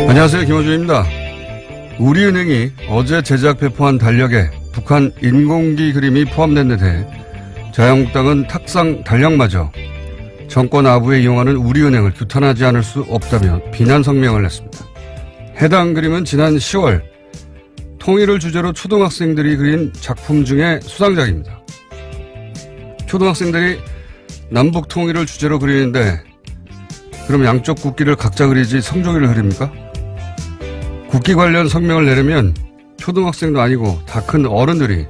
안녕하세요. 김호준입니다. 우리은행이 어제 제작 배포한 달력에 북한 인공기 그림이 포함된 데 대해 자유한국당은 탁상 달력마저 정권 아부에 이용하는 우리은행을 규탄하지 않을 수 없다며 비난 성명을 냈습니다. 해당 그림은 지난 10월 통일을 주제로 초등학생들이 그린 작품 중에 수상작입니다. 초등학생들이 남북 통일을 주제로 그리는데 그럼 양쪽 국기를 각자 그리지 성조기를 그립니까? 국기 관련 성명을 내려면 초등학생도 아니고 다 큰 어른들이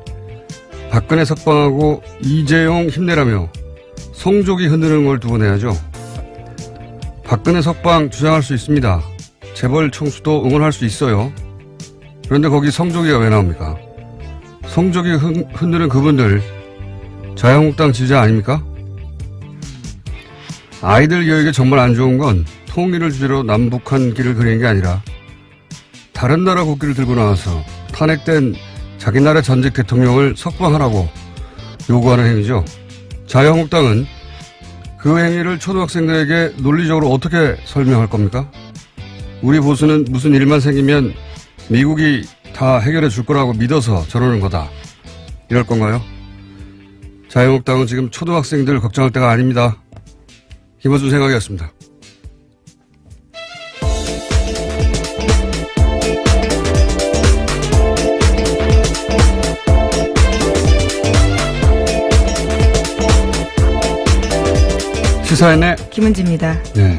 박근혜 석방하고 이재용 힘내라며 성조기 흔드는 걸 두고 내야죠. 박근혜 석방 주장할 수 있습니다. 재벌 총수도 응원할 수 있어요. 그런데 거기 성조기가 왜 나옵니까? 성조기 흔드는 그분들 자유한국당 지지자 아닙니까? 아이들 교육에 정말 안 좋은 건 통일을 주제로 남북한 길을 그리는 게 아니라 다른 나라 국기를 들고 나와서 탄핵된 자기 나라 전직 대통령을 석방하라고 요구하는 행위죠. 자유한국당은 그 행위를 초등학생들에게 논리적으로 어떻게 설명할 겁니까? 우리 보수는 무슨 일만 생기면 미국이 다 해결해 줄 거라고 믿어서 저러는 거다. 이럴 건가요? 자유한국당은 지금 초등학생들 걱정할 때가 아닙니다. 김호준 생각이었습니다. 시사인의 김은지입니다. 네.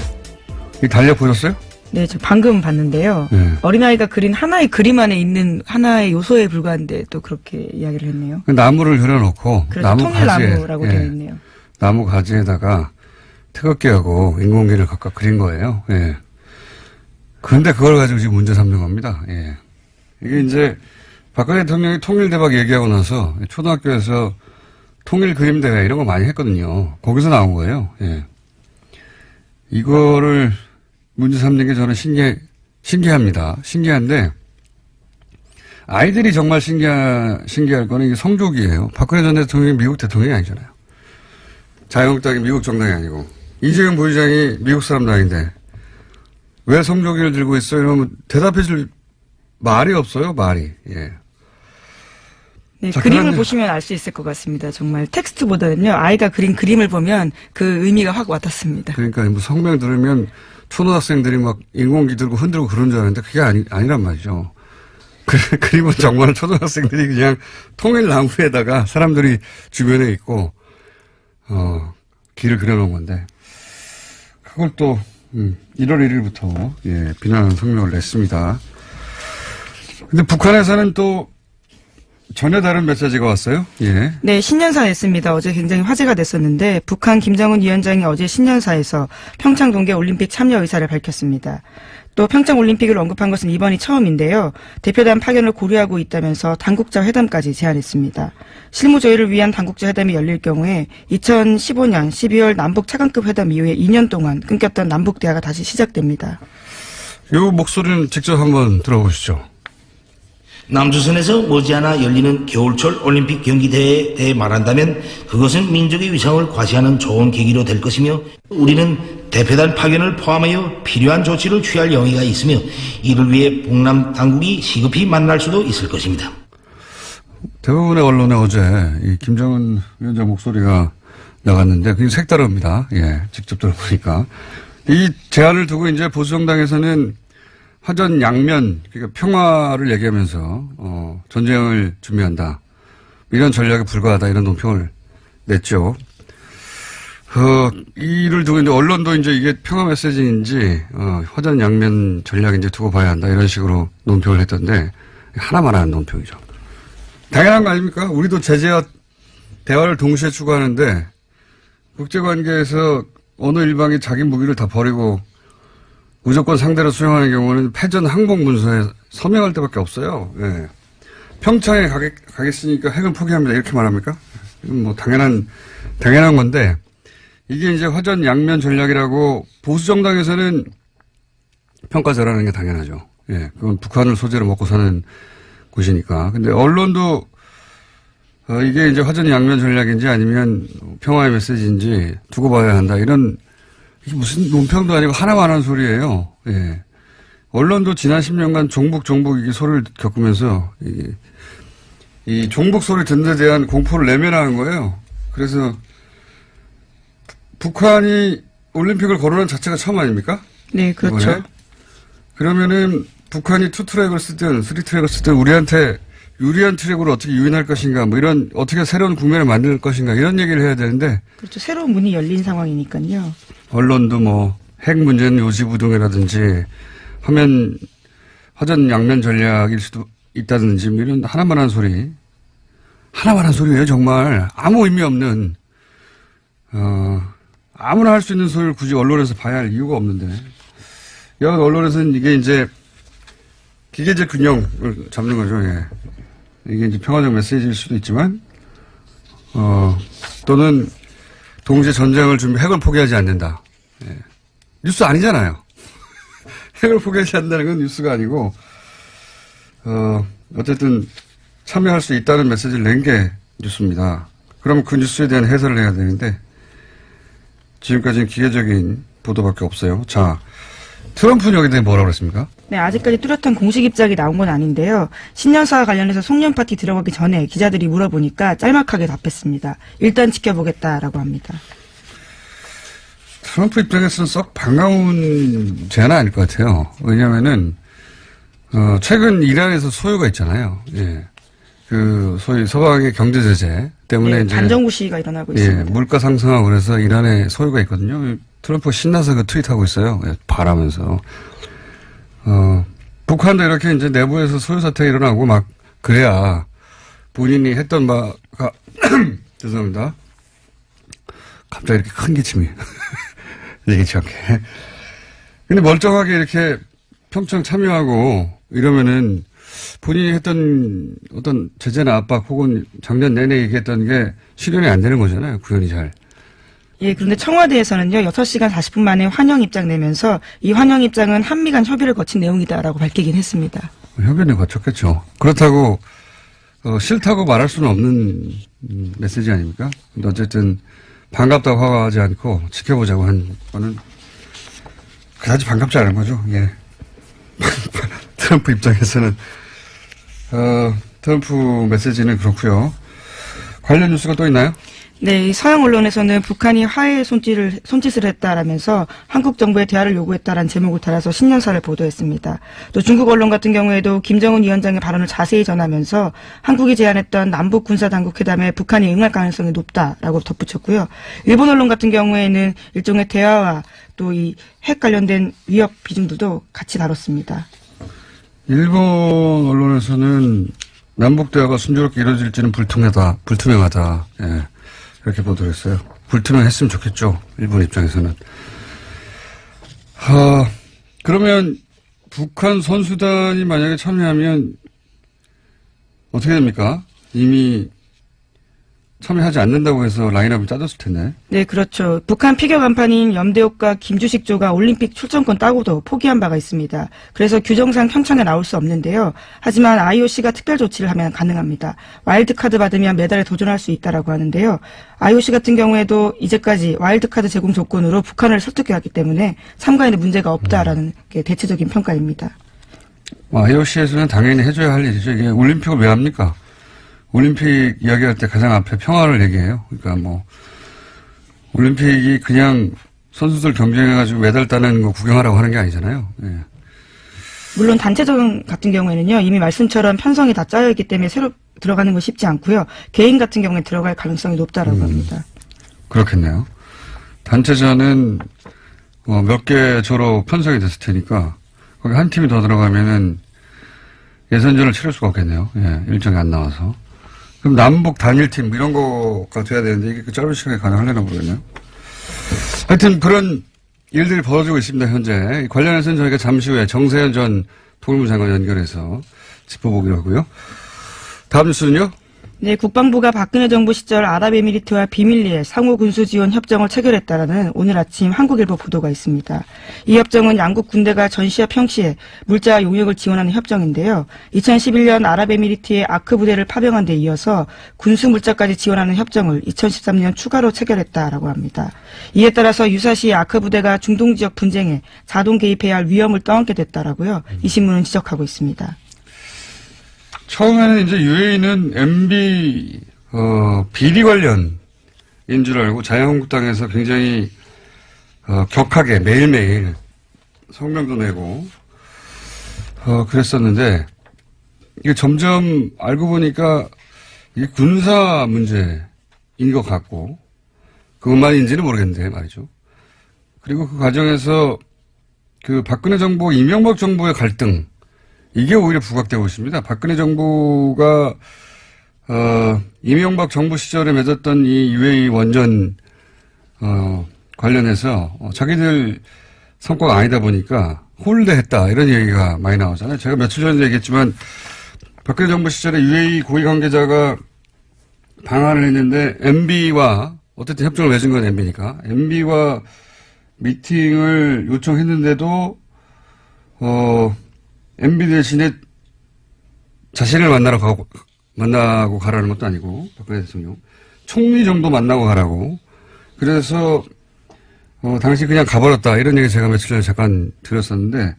이 달력 보셨어요? 네, 저 방금 봤는데요. 네. 어린아이가 그린 하나의 그림 안에 있는 하나의 요소에 불과한데 또 그렇게 이야기를 했네요. 나무를 그려놓고 그래서 나무 통일나무라고 가지에, 되어 있네요. 나무 가지에다가 태극기 하고 인공기를 각각 그린 거예요. 예. 그런데 그걸 가지고 지금 문제 삼는 겁니다. 예. 이게 이제 박근혜 대통령이 통일대박 얘기하고 나서 초등학교에서 통일 그림 대회 이런 거 많이 했거든요. 거기서 나온 거예요. 예. 이거를 문제 삼는 게 저는 신기합니다. 신기한데 아이들이 정말 신기할 거는 이게 성조기예요. 박근혜 전 대통령이 미국 대통령이 아니잖아요. 자유한국당이 미국 정당이 아니고 이재용 부의장이 미국 사람도 아닌데 왜 성조기를 들고 있어요? 이러면 대답해 줄 말이 없어요. 말이. 예. 네, 자, 그림을 보시면 알 수 있을 것 같습니다. 정말 텍스트보다는요. 아이가 그린 그림을 보면 그 의미가 확 와닿습니다. 그러니까 뭐 성명 들으면 초등학생들이 막 인공기 들고 흔들고 그런 줄 알았는데 그게 아니란 말이죠. 그림은 정말 초등학생들이 그냥 통일나무에다가 사람들이 주변에 있고 길을 그려놓은 건데 그걸 또 1월 1일부터 예, 비난 성명을 냈습니다. 근데 북한에서는 또 전혀 다른 메시지가 왔어요? 예. 네, 신년사였습니다. 어제 굉장히 화제가 됐었는데 북한 김정은 위원장이 어제 신년사에서 평창 동계올림픽 참여 의사를 밝혔습니다. 또 평창올림픽을 언급한 것은 이번이 처음인데요. 대표단 파견을 고려하고 있다면서 당국자 회담까지 제안했습니다. 실무 조율을 위한 당국자 회담이 열릴 경우에 2015년 12월 남북 차관급 회담 이후에 2년 동안 끊겼던 남북 대화가 다시 시작됩니다. 이 목소리는 직접 한번 들어보시죠. 남조선에서 머지않아 열리는 겨울철 올림픽 경기대회에 대해 말한다면 그것은 민족의 위상을 과시하는 좋은 계기로 될 것이며 우리는 대표단 파견을 포함하여 필요한 조치를 취할 용의가 있으며 이를 위해 북남 당국이 시급히 만날 수도 있을 것입니다. 대부분의 언론에 어제 이 김정은 위원장 목소리가 나갔는데 그게 색다릅니다. 예, 직접 들어보니까. 이 제안을 두고 이제 보수정당에서는 화전 양면, 그러니까 평화를 얘기하면서, 전쟁을 준비한다. 이런 전략에 불과하다. 이런 논평을 냈죠. 이를 두고 이제 언론도 이제 이게 평화 메시지인지, 화전 양면 전략인지 두고 봐야 한다. 이런 식으로 논평을 했던데, 하나만 하는 논평이죠. 당연한 거 아닙니까? 우리도 제재와 대화를 동시에 추구하는데, 국제관계에서 어느 일방이 자기 무기를 다 버리고, 무조건 상대로 수용하는 경우는 패전 항복 문서에 서명할 때밖에 없어요. 예. 평창에 가겠으니까 핵은 포기합니다. 이렇게 말합니까? 이건 뭐 당연한 건데 이게 이제 화전 양면 전략이라고 보수 정당에서는 평가 잘하는 게 당연하죠. 예. 그건 북한을 소재로 먹고 사는 곳이니까. 근데 언론도 이게 이제 화전 양면 전략인지 아니면 평화의 메시지인지 두고 봐야 한다. 이런 이게 무슨 논평도 아니고 하나만 하는 소리예요. 예. 언론도 지난 10년간 종북 이 소리를 겪으면서 이 종북 소리 듣는 데 대한 공포를 내면화한 거예요. 그래서 북한이 올림픽을 거론한 자체가 처음 아닙니까? 네, 그렇죠. 이번에? 그러면은 북한이 투트랙을 쓰든 쓰리트랙을 쓰든 우리한테 유리한 트랙으로 어떻게 유인할 것인가, 뭐 이런 어떻게 새로운 국면을 만들 것인가 이런 얘기를 해야 되는데. 그렇죠. 새로운 문이 열린 상황이니까요. 언론도 뭐 핵 문제는 요지부동이라든지 화전 양면 전략일 수도 있다든지 뭐 이런 하나만한 소리예요 정말. 아무 의미 없는 아무나 할 수 있는 소리를 굳이 언론에서 봐야 할 이유가 없는데 여하튼 언론에서는 이게 이제 기계적 균형을 잡는 거죠. 예. 이게 이제 평화적 메시지일 수도 있지만 또는 동시에 전쟁을 핵을 포기하지 않는다. 예. 뉴스 아니잖아요. 핵을 포기하지 않는다는 건 뉴스가 아니고 어쨌든 참여할 수 있다는 메시지를 낸 게 뉴스입니다. 그럼 그 뉴스에 대한 해설을 해야 되는데 지금까지는 기계적인 보도밖에 없어요. 자, 트럼프는 여기에 대해 뭐라고 그랬습니까? 네, 아직까지 뚜렷한 공식 입장이 나온 건 아닌데요. 신년사와 관련해서 송년 파티 들어가기 전에 기자들이 물어보니까 짤막하게 답했습니다. 일단 지켜보겠다라고 합니다. 트럼프 입장에서는 썩 반가운 제안은 아닐 것 같아요. 왜냐면은, 최근 이란에서 소요가 있잖아요. 예. 소위 서방의 경제 제재 때문에 네, 이제. 반정부 시위가 일어나고 예, 있습니다. 물가 상승하고 그래서 이란에 소요가 있거든요. 트럼프가 신나서 그 트윗하고 있어요. 예, 바라면서. 북한도 이렇게 이제 내부에서 소요 사태가 일어나고 막 그래야 본인이 했던 바가 죄송합니다. 갑자기 이렇게 큰 기침이 얘기치 않게. 근데 멀쩡하게 이렇게 평창 참여하고 이러면은 본인이 했던 어떤 제재나 압박 혹은 작년 내내 얘기했던 게 실현이 안 되는 거잖아요. 구현이 잘. 예, 그런데 청와대에서는요, 6시간 40분 만에 환영 입장 내면서 이 환영 입장은 한미 간 협의를 거친 내용이다라고 밝히긴 했습니다. 협의는 거쳤겠죠. 그렇다고, 싫다고 말할 수는 없는 메시지 아닙니까? 근데 어쨌든 반갑다고 화가하지 않고 지켜보자고 한 거는 그다지 반갑지 않은 거죠. 예. 트럼프 입장에서는, 트럼프 메시지는 그렇고요. 관련 뉴스가 또 있나요? 네, 이 서양 언론에서는 북한이 화해의 손짓을 했다라면서 한국 정부에 대화를 요구했다라는 제목을 달아서 신년사를 보도했습니다. 또 중국 언론 같은 경우에도 김정은 위원장의 발언을 자세히 전하면서 한국이 제안했던 남북 군사당국 회담에 북한이 응할 가능성이 높다라고 덧붙였고요. 일본 언론 같은 경우에는 일종의 대화와 또 이 핵 관련된 위협 비중들도 같이 다뤘습니다. 일본 언론에서는 남북 대화가 순조롭게 이루어질지는 불투명하다. 예. 이렇게 보도했어요. 불투명했으면 좋겠죠. 일본 입장에서는. 그러면 북한 선수단이 만약에 참여하면 어떻게 됩니까? 이미 참여하지 않는다고 해서 라인업을 짜졌을 텐데. 네, 그렇죠. 북한 피겨 간판인 염대옥과 김주식조가 올림픽 출전권 따고도 포기한 바가 있습니다. 그래서 규정상 평창에 나올 수 없는데요. 하지만 IOC가 특별 조치를 하면 가능합니다. 와일드카드 받으면 메달에 도전할 수 있다라고 하는데요. IOC 같은 경우에도 이제까지 와일드카드 제공 조건으로 북한을 설득해왔기 때문에 참가에는 문제가 없다라는 게 대체적인 평가입니다. IOC에서는 당연히 해줘야 할 일이죠. 이게 올림픽을 왜 합니까? 올림픽 이야기할 때 가장 앞에 평화를 얘기해요. 그러니까 뭐 올림픽이 그냥 선수들 경쟁해가지고 메달 따는 거 구경하라고 하는 게 아니잖아요. 예. 물론 단체전 같은 경우에는요. 이미 말씀처럼 편성이 다 짜여있기 때문에 새로 들어가는 건 쉽지 않고요. 개인 같은 경우에 들어갈 가능성이 높다라고 합니다. 그렇겠네요. 단체전은 몇 개 조로 편성이 됐을 테니까 거기 한 팀이 더 들어가면은 예선전을 치를 수가 없겠네요. 예, 일정이 안 나와서. 그럼 남북 단일팀 이런 거가 돼야 되는데 이게 그 짧은 시간에 가능하려나 모르겠네요. 하여튼 그런 일들이 벌어지고 있습니다. 현재. 관련해서는 저희가 잠시 후에 정세현 전 통일부 장관 연결해서 짚어보기로 하고요. 다음 뉴스는요? 네, 국방부가 박근혜 정부 시절 아랍에미리트와 비밀리에 상호 군수 지원 협정을 체결했다라는 오늘 아침 한국일보 보도가 있습니다. 이 협정은 양국 군대가 전시와 평시에 물자와 용역을 지원하는 협정인데요. 2011년 아랍에미리트의 아크 부대를 파병한 데 이어서 군수 물자까지 지원하는 협정을 2013년 추가로 체결했다라고 합니다. 이에 따라서 유사시 아크 부대가 중동 지역 분쟁에 자동 개입해야 할 위험을 떠안게 됐다라고요. 이 신문은 지적하고 있습니다. 처음에는 이제 UAE는 MB 비리 관련인 줄 알고 자유한국당에서 굉장히 격하게 매일매일 성명도 내고 그랬었는데 이게 점점 알고 보니까 이게 군사 문제인 것 같고 그것만인지는 모르겠는데 말이죠. 그리고 그 과정에서 그 박근혜 정부, 이명박 정부의 갈등 이게 오히려 부각되고 있습니다. 박근혜 정부가 이명박 정부 시절에 맺었던 이 UAE 원전 관련해서 자기들 성과가 아니다 보니까 홀대했다 이런 얘기가 많이 나오잖아요. 제가 며칠 전에 얘기했지만 박근혜 정부 시절에 UAE 고위 관계자가 방한을 했는데 MB와 어쨌든 협정을 맺은 건 MB니까 MB와 미팅을 요청했는데도 MB 대신에 자신을 만나고 가라는 것도 아니고, 박근혜 대통령. 총리 정도 만나고 가라고. 그래서, 당시 그냥 가버렸다. 이런 얘기 제가 며칠 전에 잠깐 들었었는데,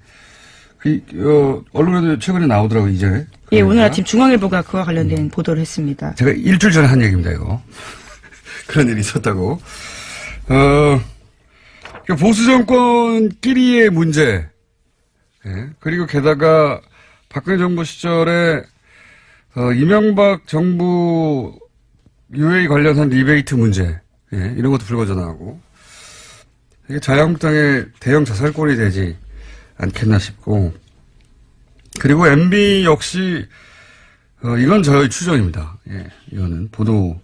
언론에도 최근에 나오더라고요, 이제. 예, 오늘 아침 중앙일보가 그와 관련된 보도를 했습니다. 제가 일주일 전에 한 얘기입니다, 이거. 그런 일이 있었다고. 보수 정권끼리의 문제, 예. 그리고 게다가 박근혜 정부 시절에 이명박 정부 UAE 관련한 리베이트 문제, 예. 이런 것도 불거져 나오고 이게 자유한국당의 대형 자살골이 되지 않겠나 싶고 그리고 MB 역시 이건 저희 추정입니다. 예. 이거는 보도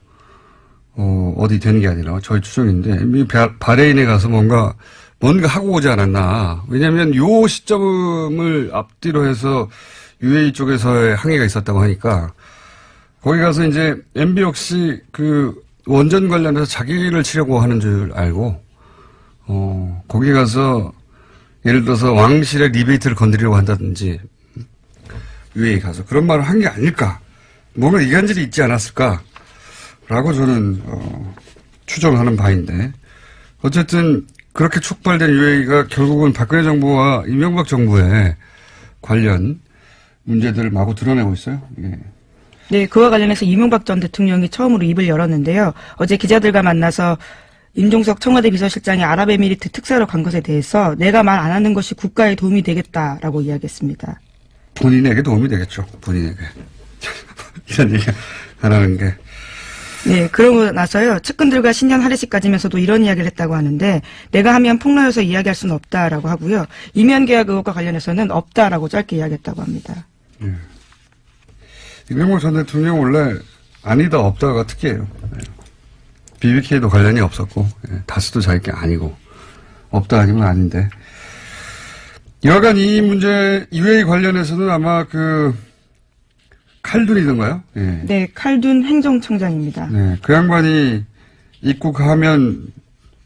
어디 되는 게 아니라 저희 추정인데 MB 바레인에 가서 뭔가 하고 오지 않았나. 왜냐하면 요 시점을 앞뒤로 해서 UAE 쪽에서의 항의가 있었다고 하니까 거기 가서 이제 MB 역시 그 원전 관련해서 자기를 치려고 하는 줄 알고 거기 가서 예를 들어서 왕실의 리베이트를 건드리려고 한다든지 UAE 가서 그런 말을 한 게 아닐까. 뭔가 이간질이 있지 않았을까라고 저는 추정하는 바인데 어쨌든 그렇게 촉발된 UAE가 결국은 박근혜 정부와 이명박 정부의 관련 문제들을 마구 드러내고 있어요. 예. 네, 그와 관련해서 이명박 전 대통령이 처음으로 입을 열었는데요. 어제 기자들과 만나서 임종석 청와대 비서실장이 아랍에미리트 특사로 간 것에 대해서 내가 말 안 하는 것이 국가에 도움이 되겠다라고 이야기했습니다. 본인에게 도움이 되겠죠. 본인에게. 이런 얘기 안 하는 게. 네, 그러고 나서요. 측근들과 신년 할애식까지면서도 이런 이야기를 했다고 하는데 내가 하면 폭로해서 이야기할 수는 없다라고 하고요. 이면 계약 의혹과 관련해서는 없다라고 짧게 이야기했다고 합니다. 예. 이명박 전 대통령 원래 아니다 없다가 특이해요. 예. BBK도 관련이 없었고 예. 다스도 자기 게 아니고 없다 아니면 아닌데 여하간 이 문제 UAE 관련해서는 아마 그 칼둔이던가요? 예. 네, 칼둔 행정청장입니다. 네, 그 양반이 입국하면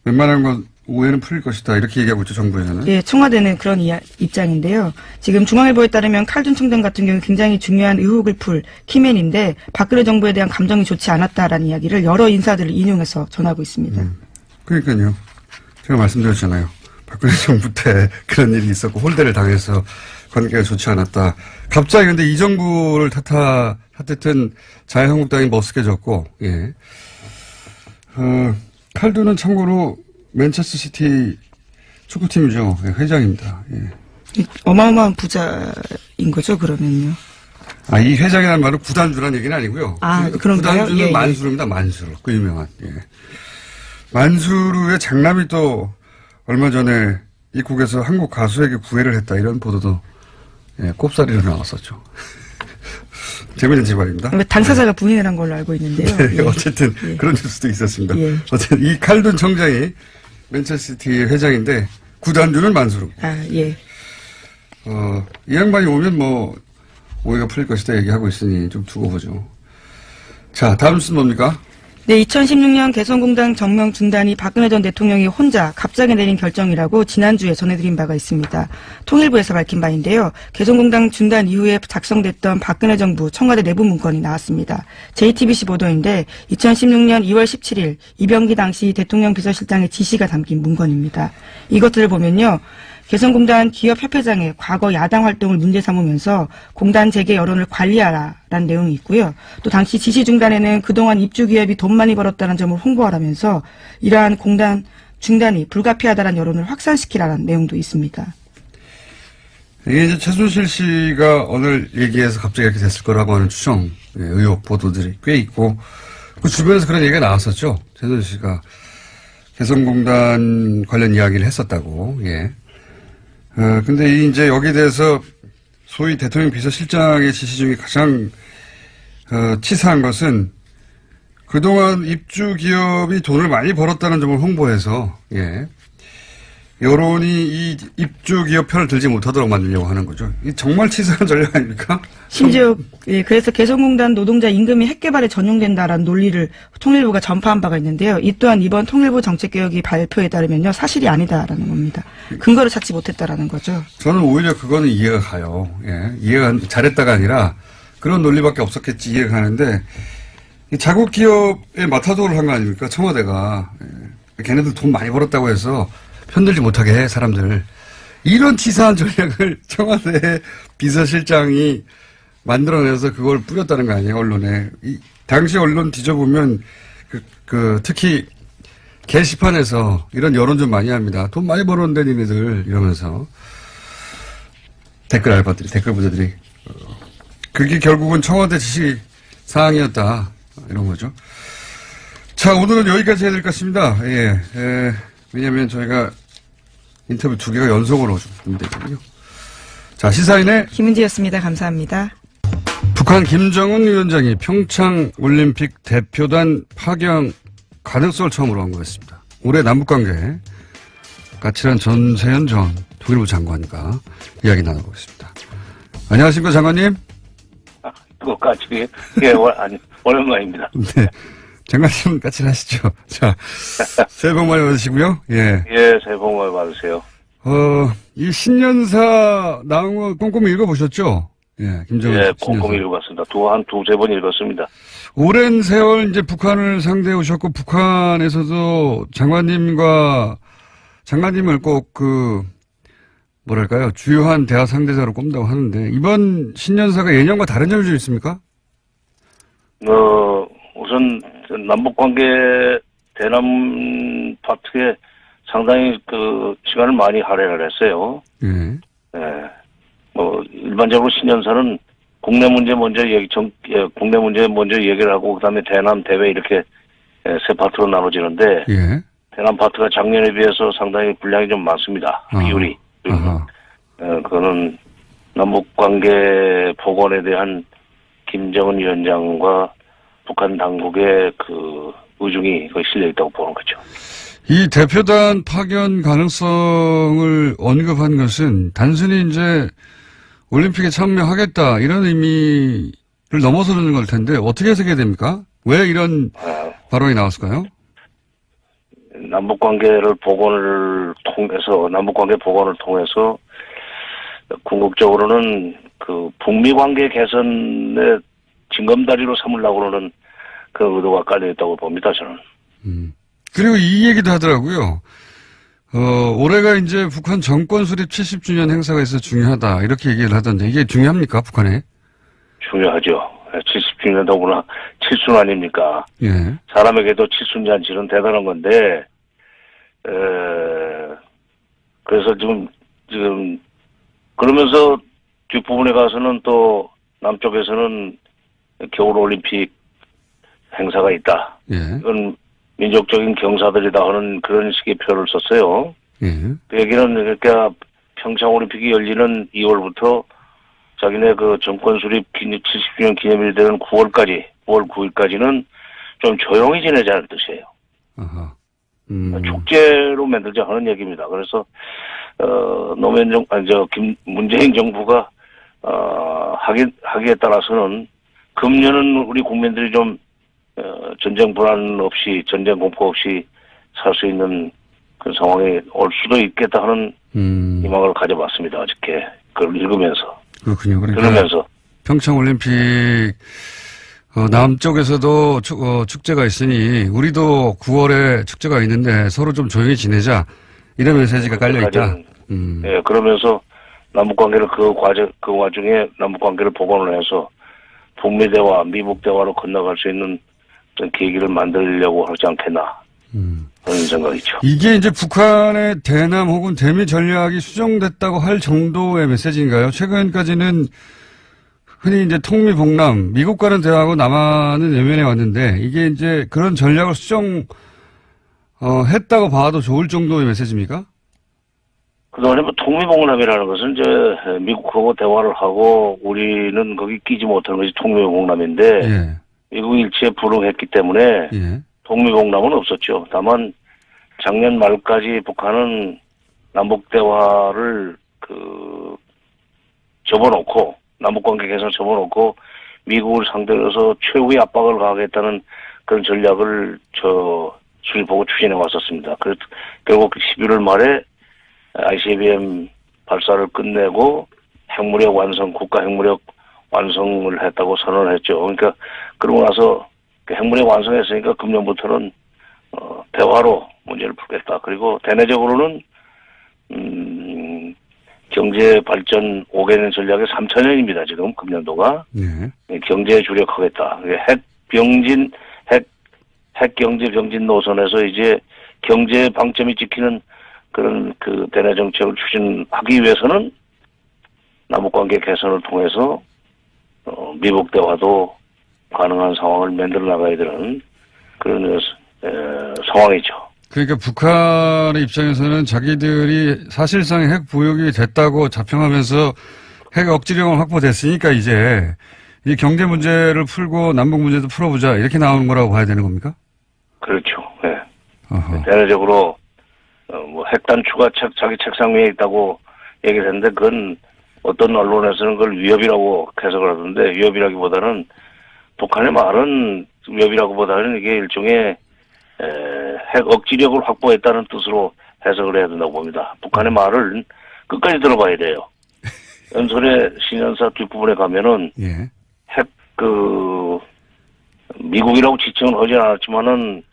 웬만한 건 오해는 풀릴 것이다. 이렇게 얘기하고 있죠, 정부에서는. 예, 청와대는 그런 입장인데요. 지금 중앙일보에 따르면 칼둔 청장 같은 경우 굉장히 중요한 의혹을 풀 키맨인데 박근혜 정부에 대한 감정이 좋지 않았다라는 이야기를 여러 인사들을 인용해서 전하고 있습니다. 그러니까요. 제가 말씀드렸잖아요. 박근혜 정부 때 그런 일이 있었고 홀대를 당해서 관계가 좋지 않았다. 갑자기 근데 이 정부를 탓했던 자유한국당이 머쓱해졌고, 예. 칼두는 참고로 맨체스터 시티 축구팀이죠. 예, 회장입니다. 예. 어마어마한 부자인 거죠, 그러면요. 이 회장이라는 말은 구단주라는 얘기는 아니고요. 그런가요? 구단주는 예, 만수르입니다. 만수르. 그 유명한. 예. 만수르의 장남이 또 얼마 전에 입국에서 한국 가수에게 구애를 했다. 이런 보도도 예, 꼽사리로 나왔었죠. 재미있는 집안입니다. 당사자가 부인을 한 걸로 알고 있는데요. 네, 예. 어쨌든 예. 그런 뉴스도 있었습니다. 예. 어쨌든 이 칼둔 청장이 맨체스터시티의 회장인데 구단주는 만수르. 예. 이 양반이 오면 뭐 오해가 풀릴 것이다 얘기하고 있으니 좀 두고 보죠. 자, 다음 뉴스는 뭡니까? 네, 2016년 개성공단 정명 중단이 박근혜 전 대통령이 혼자 갑자기 내린 결정이라고 지난주에 전해드린 바가 있습니다. 통일부에서 밝힌 바인데요. 개성공단 중단 이후에 작성됐던 박근혜 정부 청와대 내부 문건이 나왔습니다. JTBC 보도인데 2016년 2월 17일 이병기 당시 대통령 비서실장의 지시가 담긴 문건입니다. 이것들을 보면요. 개성공단 기업협회장의 과거 야당 활동을 문제 삼으면서 공단 재개 여론을 관리하라라는 내용이 있고요. 또 당시 지시 중단에는 그동안 입주기업이 돈 많이 벌었다는 점을 홍보하라면서 이러한 공단 중단이 불가피하다는 여론을 확산시키라는 내용도 있습니다. 이게 이제 최순실 씨가 오늘 얘기해서 갑자기 이렇게 됐을 거라고 하는 추정, 의혹 보도들이 꽤 있고 그 주변에서 그런 얘기가 나왔었죠. 최순실 씨가 개성공단 관련 이야기를 했었다고. 예. 근데 이제 여기에 대해서 소위 대통령 비서실장의 지시 중에 가장 치사한 것은 그동안 입주 기업이 돈을 많이 벌었다는 점을 홍보해서 예. 여론이 이 입주 기업 편을 들지 못하도록 만들려고 하는 거죠. 이 정말 치사한 전략 아닙니까? 심지어 예, 그래서 개성공단 노동자 임금이 핵개발에 전용된다라는 논리를 통일부가 전파한 바가 있는데요. 이 또한 이번 통일부 정책개혁이 발표에 따르면요. 사실이 아니다라는 겁니다. 근거를 찾지 못했다라는 거죠. 저는 오히려 그거는 이해가 가요. 예. 이해가 잘했다가 아니라 그런 논리밖에 없었겠지 이해가 가는데 자국 기업에 마타도를 한 거 아닙니까? 청와대가. 예. 걔네들 돈 많이 벌었다고 해서 편들지 못하게 해 사람들. 이런 치사한 전략을 청와대 비서실장이 만들어내서 그걸 뿌렸다는 거 아니에요, 언론에. 당시 언론 뒤져보면, 특히, 게시판에서 이런 여론 좀 많이 합니다. 돈 많이 벌었는데, 니네들, 이러면서. 댓글 알바들이, 댓글 부자들이. 그게 결국은 청와대 지시 사항이었다. 이런 거죠. 자, 오늘은 여기까지 해야 될 것 같습니다. 예. 왜냐면 저희가 인터뷰 2개가 연속으로 준비되거든요. 자, 시사인의 김은지였습니다. 감사합니다. 북한 김정은 위원장이 평창 올림픽 대표단 파견 가능성을 처음으로 언급했습니다. 올해 남북관계 까칠한 전세현 전 통일부 장관과 이야기 나눠보겠습니다. 안녕하십니까, 장관님? 까칠이 오랜만입니다. 네. 장관님 까칠하시죠? 자, 새해 복 많이 받으시고요. 예. 예, 새해 복 많이 받으세요. 이 신년사 나온 거 꼼꼼히 읽어보셨죠? 예, 김정은. 예, 꼼꼼히 읽어봤습니다. 한 두세 번 읽었습니다. 오랜 세월 이제 북한을 상대해 오셨고, 북한에서도 장관님을 꼭 뭐랄까요, 주요한 대화 상대자로 꼽는다고 하는데, 이번 신년사가 예년과 다른 점이 좀 있습니까? 우선, 남북관계 대남 파트에 상당히 시간을 많이 할애를 했어요. 예. 예. 일반적으로 신년사는 국내 문제 먼저 얘기를 하고, 그 다음에 대남, 대외 이렇게 세 파트로 나눠지는데, 예. 대남 파트가 작년에 비해서 상당히 분량이 좀 많습니다. 비율이. 그거는 남북관계 복원에 대한 김정은 위원장과 북한 당국의 의중이 실려 있다고 보는 거죠. 이 대표단 파견 가능성을 언급한 것은 단순히 이제 올림픽에 참여하겠다 이런 의미를 넘어서는 걸 텐데 어떻게 해석해야 됩니까? 왜 이런 발언이 나왔을까요? 남북관계 복원을 통해서 궁극적으로는 북미 관계 개선의 징검다리로 삼으려고 하는 그 의도가 깔려있다고 봅니다, 저는. 그리고 이 얘기도 하더라고요. 올해가 이제 북한 정권 수립 70주년 행사가 있어서 중요하다. 이렇게 얘기를 하던데 이게 중요합니까, 북한에? 중요하죠. 70주년 더구나 칠순 아닙니까? 예. 사람에게도 칠순잔치는 대단한 건데, 그래서 지금, 그러면서 뒷부분에 가서는 또 남쪽에서는 겨울올림픽 행사가 있다. 예. 이건 민족적인 경사들이다 하는 그런 식의 표현을 썼어요. 예. 그 얘기는 그러니까 평창올림픽이 열리는 2월부터 자기네 정권 수립 70주년 기념일 되는 9월 9일까지는 좀 조용히 지내자는 뜻이에요. 아하. 축제로 만들자 하는 얘기입니다. 그래서, 문재인 정부가, 하기에 따라서는 금년은 우리 국민들이 좀 전쟁 불안 없이, 전쟁 공포 없이 살 수 있는 그 상황이 올 수도 있겠다 하는 희망을 가져봤습니다. 어저께 그걸 읽으면서. 그렇군요. 그러니까 들으면서. 평창올림픽 남쪽에서도 축제가 있으니 우리도 9월에 축제가 있는데 서로 좀 조용히 지내자 이런 메시지가 깔려 있다. 예, 그러면서 남북관계를 그 와중에 남북관계를 복원을 해서 북미 대화, 미북 대화로 건너갈 수 있는 어떤 계기를 만들려고 하지 않겠나 그런 생각이죠. 이게 이제 북한의 대남 혹은 대미 전략이 수정됐다고 할 정도의 메시지인가요? 최근까지는 흔히 이제 통미봉남, 미국과는 대화하고 남한은 외면해 왔는데 이게 이제 그런 전략을 했다고 봐도 좋을 정도의 메시지입니까? 그동안에 뭐 통미봉남이라는 것은 이제 미국하고 대화를 하고 우리는 거기 끼지 못하는 것이 통미봉남인데 예. 미국 일치에 불응했기 때문에 예. 통미봉남은 없었죠. 다만 작년 말까지 북한은 남북 대화를 접어놓고 남북관계 개선 접어놓고 미국을 상대로 해서 최후의 압박을 가하겠다는 그런 전략을 수립하고 추진해 왔었습니다. 그래서 결국 11월 말에 ICBM 발사를 끝내고 핵무력 완성, 국가 핵무력 완성을 했다고 선언을 했죠. 그러니까 그러고 나서 핵무력 완성했으니까 금년부터는 대화로 문제를 풀겠다. 그리고 대내적으로는 경제 발전 5개년 전략의 3천년입니다. 지금 금년도가 경제에 주력하겠다. 핵 경제 병진 노선에서 이제 경제 방점이 찍히는 그런 그 대내 정책을 추진하기 위해서는 남북관계 개선을 통해서 미북 대화도 가능한 상황을 만들어 나가야 되는 그런 상황이죠. 그러니까 북한의 입장에서는 자기들이 사실상 핵 보유국이 됐다고 자평하면서 핵 억지력은 확보됐으니까 이제 이 경제 문제를 풀고 남북 문제도 풀어보자 이렇게 나오는 거라고 봐야 되는 겁니까? 그렇죠. 네. 대내적으로 뭐 핵단추가 자기 책상 위에 있다고 얘기를 했는데 그건 어떤 언론에서는 그걸 위협이라고 해석을 하던데 위협이라기보다는 북한의 말은 위협이라기보다는 이게 일종의 핵 억지력을 확보했다는 뜻으로 해석을 해야 된다고 봅니다. 북한의 말을 끝까지 들어봐야 돼요. 연설의 신년사 뒷부분에 가면은 예. 미국이라고 지칭은 하지 않았지만은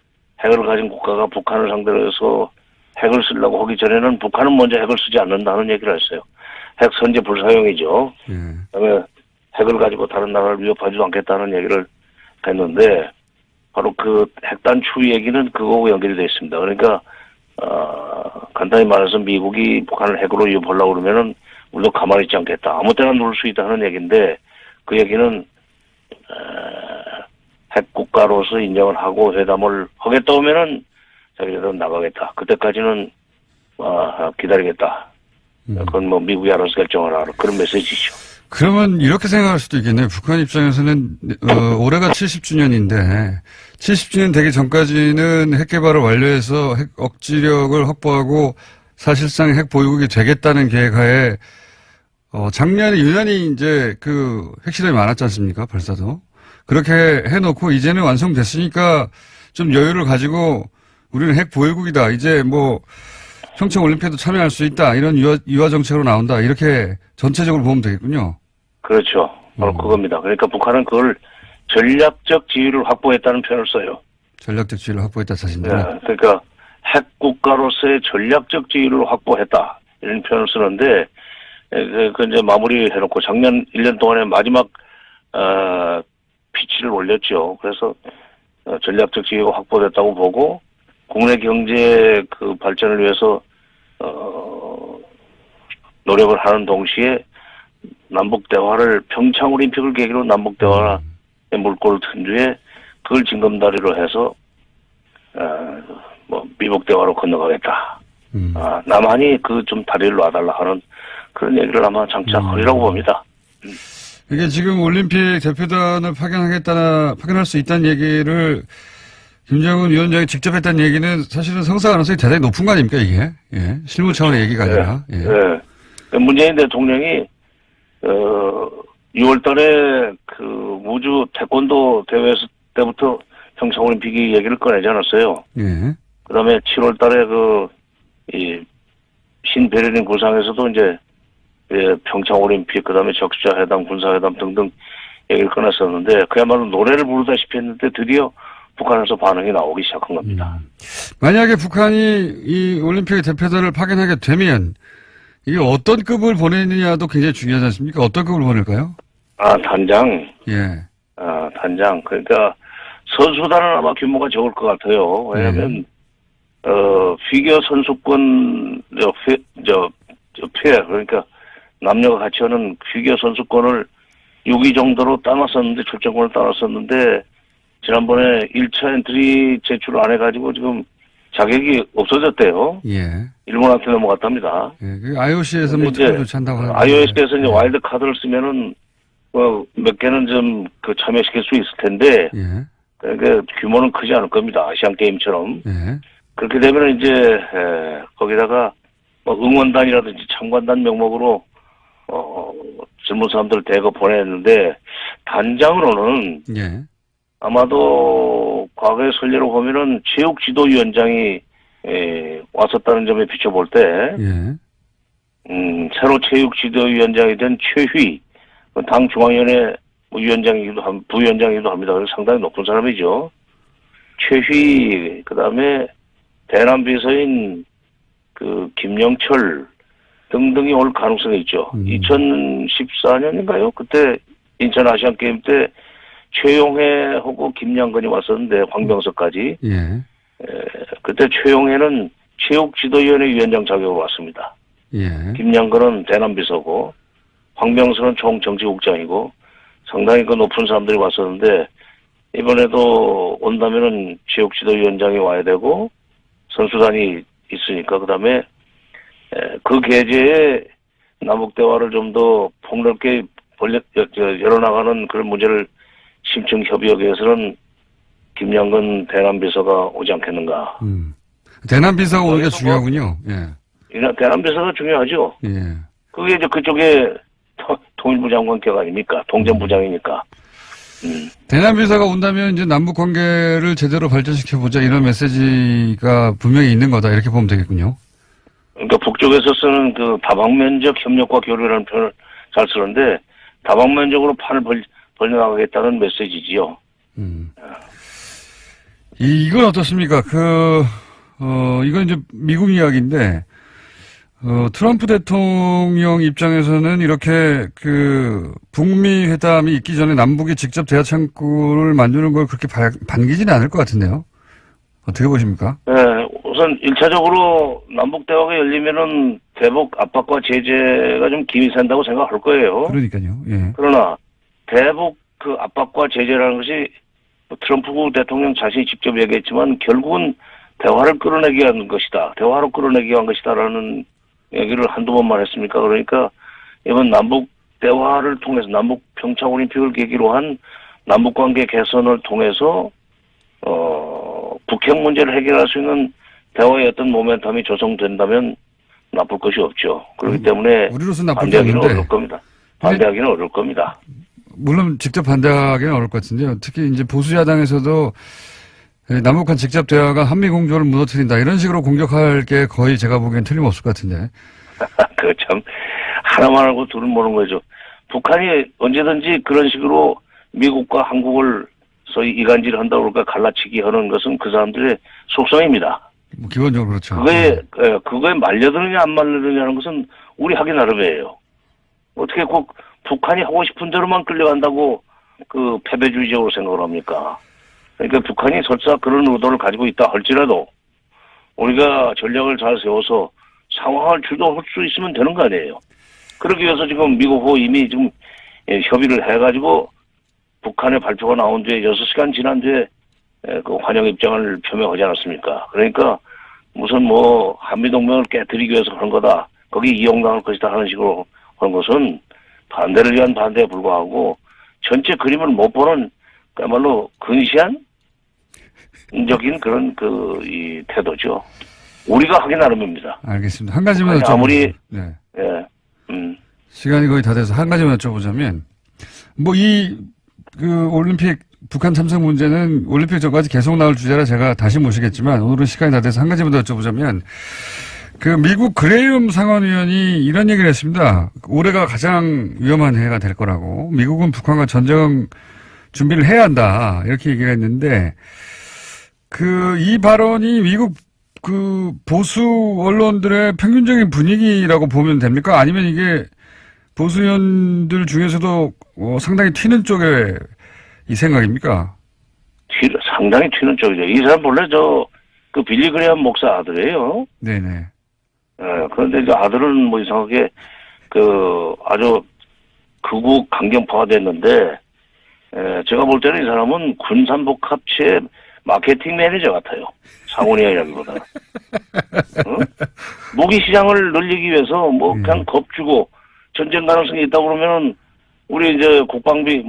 핵을 가진 국가가 북한을 상대로 해서 핵을 쓰려고 하기 전에는 북한은 먼저 핵을 쓰지 않는다는 얘기를 했어요. 핵 선제 불사용이죠. 그다음에 핵을 가지고 다른 나라를 위협하지도 않겠다는 얘기를 했는데 바로 그 핵단추 얘기는 그거하고 연결이 되어 있습니다. 그러니까 간단히 말해서 미국이 북한을 핵으로 위협하려고 그러면은 우리도 가만히 있지 않겠다. 아무 때나 누를 수 있다는 얘기인데 그 얘기는 핵 국가로서 인정을 하고 회담을 하겠다 오면은 자기들은 나가겠다. 그때까지는 기다리겠다. 그건 뭐 미국이 알아서 결정하라. 그런 메시지죠. 그러면 이렇게 생각할 수도 있겠네요. 북한 입장에서는 올해가 70주년인데 70주년 되기 전까지는 핵 개발을 완료해서 핵 억지력을 확보하고 사실상 핵 보유국이 되겠다는 계획하에 작년에 유난히 이제 그 핵실험이 많았지 않습니까? 발사도. 그렇게 해놓고 이제는 완성됐으니까 좀 여유를 가지고 우리는 핵 보유국이다. 이제 뭐 평창올림픽에도 참여할 수 있다. 이런 유화 정책으로 나온다. 이렇게 전체적으로 보면 되겠군요. 그렇죠. 바로 그겁니다. 그러니까 북한은 그걸 전략적 지위를 확보했다는 표현을 써요. 전략적 지위를 확보했다 자신들. 네, 그러니까 핵 국가로서의 전략적 지위를 확보했다. 이런 표현을 쓰는데 그 이제 마무리해놓고 작년 1년 동안에 마지막 피치를 올렸죠. 그래서 전략적 지위가 확보됐다고 보고 국내 경제 그 발전을 위해서 노력을 하는 동시에 남북 대화를 평창올림픽을 계기로 남북 대화의 물꼬를 튼 뒤에 그걸 징검다리로 해서 뭐 미북 대화로 건너가겠다. 남한이 그 좀 다리를 놔달라 하는 그런 얘기를 아마 장차 하리라고 봅니다. 이게 지금 올림픽 대표단을 파견할 수 있다는 얘기를 김정은 위원장이 직접 했다는 얘기는 사실은 성사 가능성이 대단히 높은 거 아닙니까, 이게? 예. 실무 차원의 얘기가 아니라. 예. 예. 문재인 대통령이, 6월 달에 그 우주 태권도 대회 때부터 평창올림픽이 얘기를 꺼내지 않았어요. 예. 그 다음에 7월 달에 신베를린 구상에서도 이제, 평창올림픽, 그 다음에 적시자회담, 군사회담 등등 얘기를 꺼냈었는데, 그야말로 노래를 부르다시피 했는데 드디어 북한에서 반응이 나오기 시작한 겁니다. 만약에 북한이 이 올림픽 대표단을 파견하게 되면 이게 어떤 급을 보내느냐도 굉장히 중요하지 않습니까? 어떤 급을 보낼까요? 단장. 예. 단장. 그러니까 선수단은 아마 규모가 적을 것 같아요. 왜냐하면 피겨 선수권 그러니까 남녀가 같이 하는 피겨 선수권을 6위 정도로 따놨었는데 출전권을 따놨었는데 지난번에 1차 엔트리 제출을 안 해가지고 지금 자격이 없어졌대요. 예. 일본한테 넘어갔답니다. 예. 그 IOC에서 뭐 특별 조치한다고 하는데. IOC에서 이제 와일드 카드를 쓰면은 몇 개는 좀 참여시킬 수 있을 텐데. 예. 그러니까 규모는 크지 않을 겁니다. 아시안 게임처럼. 예. 그렇게 되면 이제 거기다가 응원단이라든지 참관단 명목으로 젊은 사람들 대거 보냈는데 단장으로는 예. 아마도 과거의 선례로 보면은 체육지도위원장이 왔었다는 점에 비춰볼 때, 새로 체육지도위원장이 된 최휘 당 중앙위원회 위원장이기도 부위원장이기도 합니다. 그래서 상당히 높은 사람이죠. 최휘 그다음에 대남 비서인 김영철 등등이 올 가능성이 있죠. 2014년인가요? 그때 인천 아시안 게임 때 최용해하고 김양근이 왔었는데 황병석까지. 예. 그때 최용해는 체육지도위원회 위원장 자격으로 왔습니다. 예. 김양근은 대남비서고 황병석은 총정치국장이고 상당히 높은 사람들이 왔었는데 이번에도 온다면은 체육지도위원장이 와야 되고 선수단이 있으니까 그다음에 그 계제에 남북 대화를 좀 더 폭넓게 열어나가는 그런 문제를 심층 협의하기 위해서는 김양근 대남비서가 오지 않겠는가. 대남비서가 오는 게 중요하군요. 예. 대남비서가 중요하죠. 예. 그게 이제 그쪽에 통일부 장관격 아닙니까? 통전부장이니까. 대남비서가 온다면 이제 남북 관계를 제대로 발전시켜보자 이런 메시지가 분명히 있는 거다 이렇게 보면 되겠군요. 그러니까 북쪽에서 쓰는 다방면적 협력과 교류라는 표현을 잘 쓰는데 다방면적으로 판을 벌려나가겠다는 메시지지요. 이건 어떻습니까? 이건 이제 미국 이야기인데, 트럼프 대통령 입장에서는 이렇게 북미 회담이 있기 전에 남북이 직접 대화 창구를 만드는 걸 그렇게 반기지는 않을 것 같은데요. 어떻게 보십니까? 네, 우선 1차적으로 남북 대화가 열리면은 대북 압박과 제재가 좀 김이 샌다고 생각할 거예요. 그러니까요. 예. 그러나 대북 압박과 제재라는 것이 트럼프 대통령 자신이 직접 얘기했지만 결국은 대화를 끌어내기 위한 것이다. 대화로 끌어내기 위한 것이다라는 얘기를 한두 번만 했습니까? 그러니까 이번 남북 대화를 통해서 남북 평창올림픽을 계기로 한 남북관계 개선을 통해서 북핵 문제를 해결할 수 있는 대화의 어떤 모멘텀이 조성된다면 나쁠 것이 없죠. 그렇기 때문에 우리로서는 나쁠 게 반대하기는 없는데. 어려울 겁니다. 반대하기는 어려울 겁니다. 물론 직접 반대하기는 어려울 것 같은데요. 특히 이제 보수야당에서도 남북한 직접 대화가 한미 공조를 무너뜨린다 이런 식으로 공격할 게 거의 제가 보기엔 틀림없을 것 같은데. 그 참 하나만 알고 둘은 모르는 거죠. 북한이 언제든지 그런 식으로 미국과 한국을 소위 이간질을 한다고 그럴까 갈라치기 하는 것은 그 사람들의 속성입니다. 뭐 기본적으로 그렇죠. 그거에 말려드느냐 안 말려드느냐는 것은 우리 하기 나름이에요. 어떻게 꼭 북한이 하고 싶은 대로만 끌려간다고 패배주의적으로 생각을 합니까? 그러니까 북한이 설사 그런 의도를 가지고 있다 할지라도 우리가 전략을 잘 세워서 상황을 주도할 수 있으면 되는 거 아니에요. 그러기 위해서 지금 미국하고 이미 지금 협의를 해가지고 북한의 발표가 나온 뒤에 6시간 지난 뒤에 환영 입장을 표명하지 않았습니까? 그러니까 무슨 한미동맹을 깨뜨리기 위해서 그런 거다. 거기 이용당할 것이다 하는 식으로 하는 것은 반대를 위한 반대에 불과하고 전체 그림을 못 보는 그야말로 근시안적인 그런 이 태도죠. 우리가 하기 나름입니다. 알겠습니다. 한 가지만 여쭤보면. 아무리 네. 예. 시간이 거의 다 돼서 한 가지만 여쭤보자면 올림픽 북한 참석 문제는 올림픽 전까지 계속 나올 주제라 제가 다시 모시겠지만 오늘은 시간이 다 돼서 한 가지만 더 여쭤보자면 그 미국 그레이엄 상원의원이 이런 얘기를 했습니다. 올해가 가장 위험한 해가 될 거라고. 미국은 북한과 전쟁 준비를 해야 한다. 이렇게 얘기를 했는데 이 발언이 미국 그 보수 언론들의 평균적인 분위기라고 보면 됩니까? 아니면 이게 보수 의원들 중에서도 상당히 튀는 쪽의 이 생각입니까? 상당히 튀는 쪽이죠. 이 사람 본래 그 빌리 그레이엄 목사 아들이에요. 네네. 그런데 그 아들은 뭐 이상하게 아주 극우 강경파가 됐는데, 제가 볼 때는 이 사람은 군산복합체 마케팅 매니저 같아요. 상원의원이라기보다. 무기 시장을 늘리기 위해서 그냥 겁주고 전쟁 가능성이 있다 그러면은 우리 이제 국방비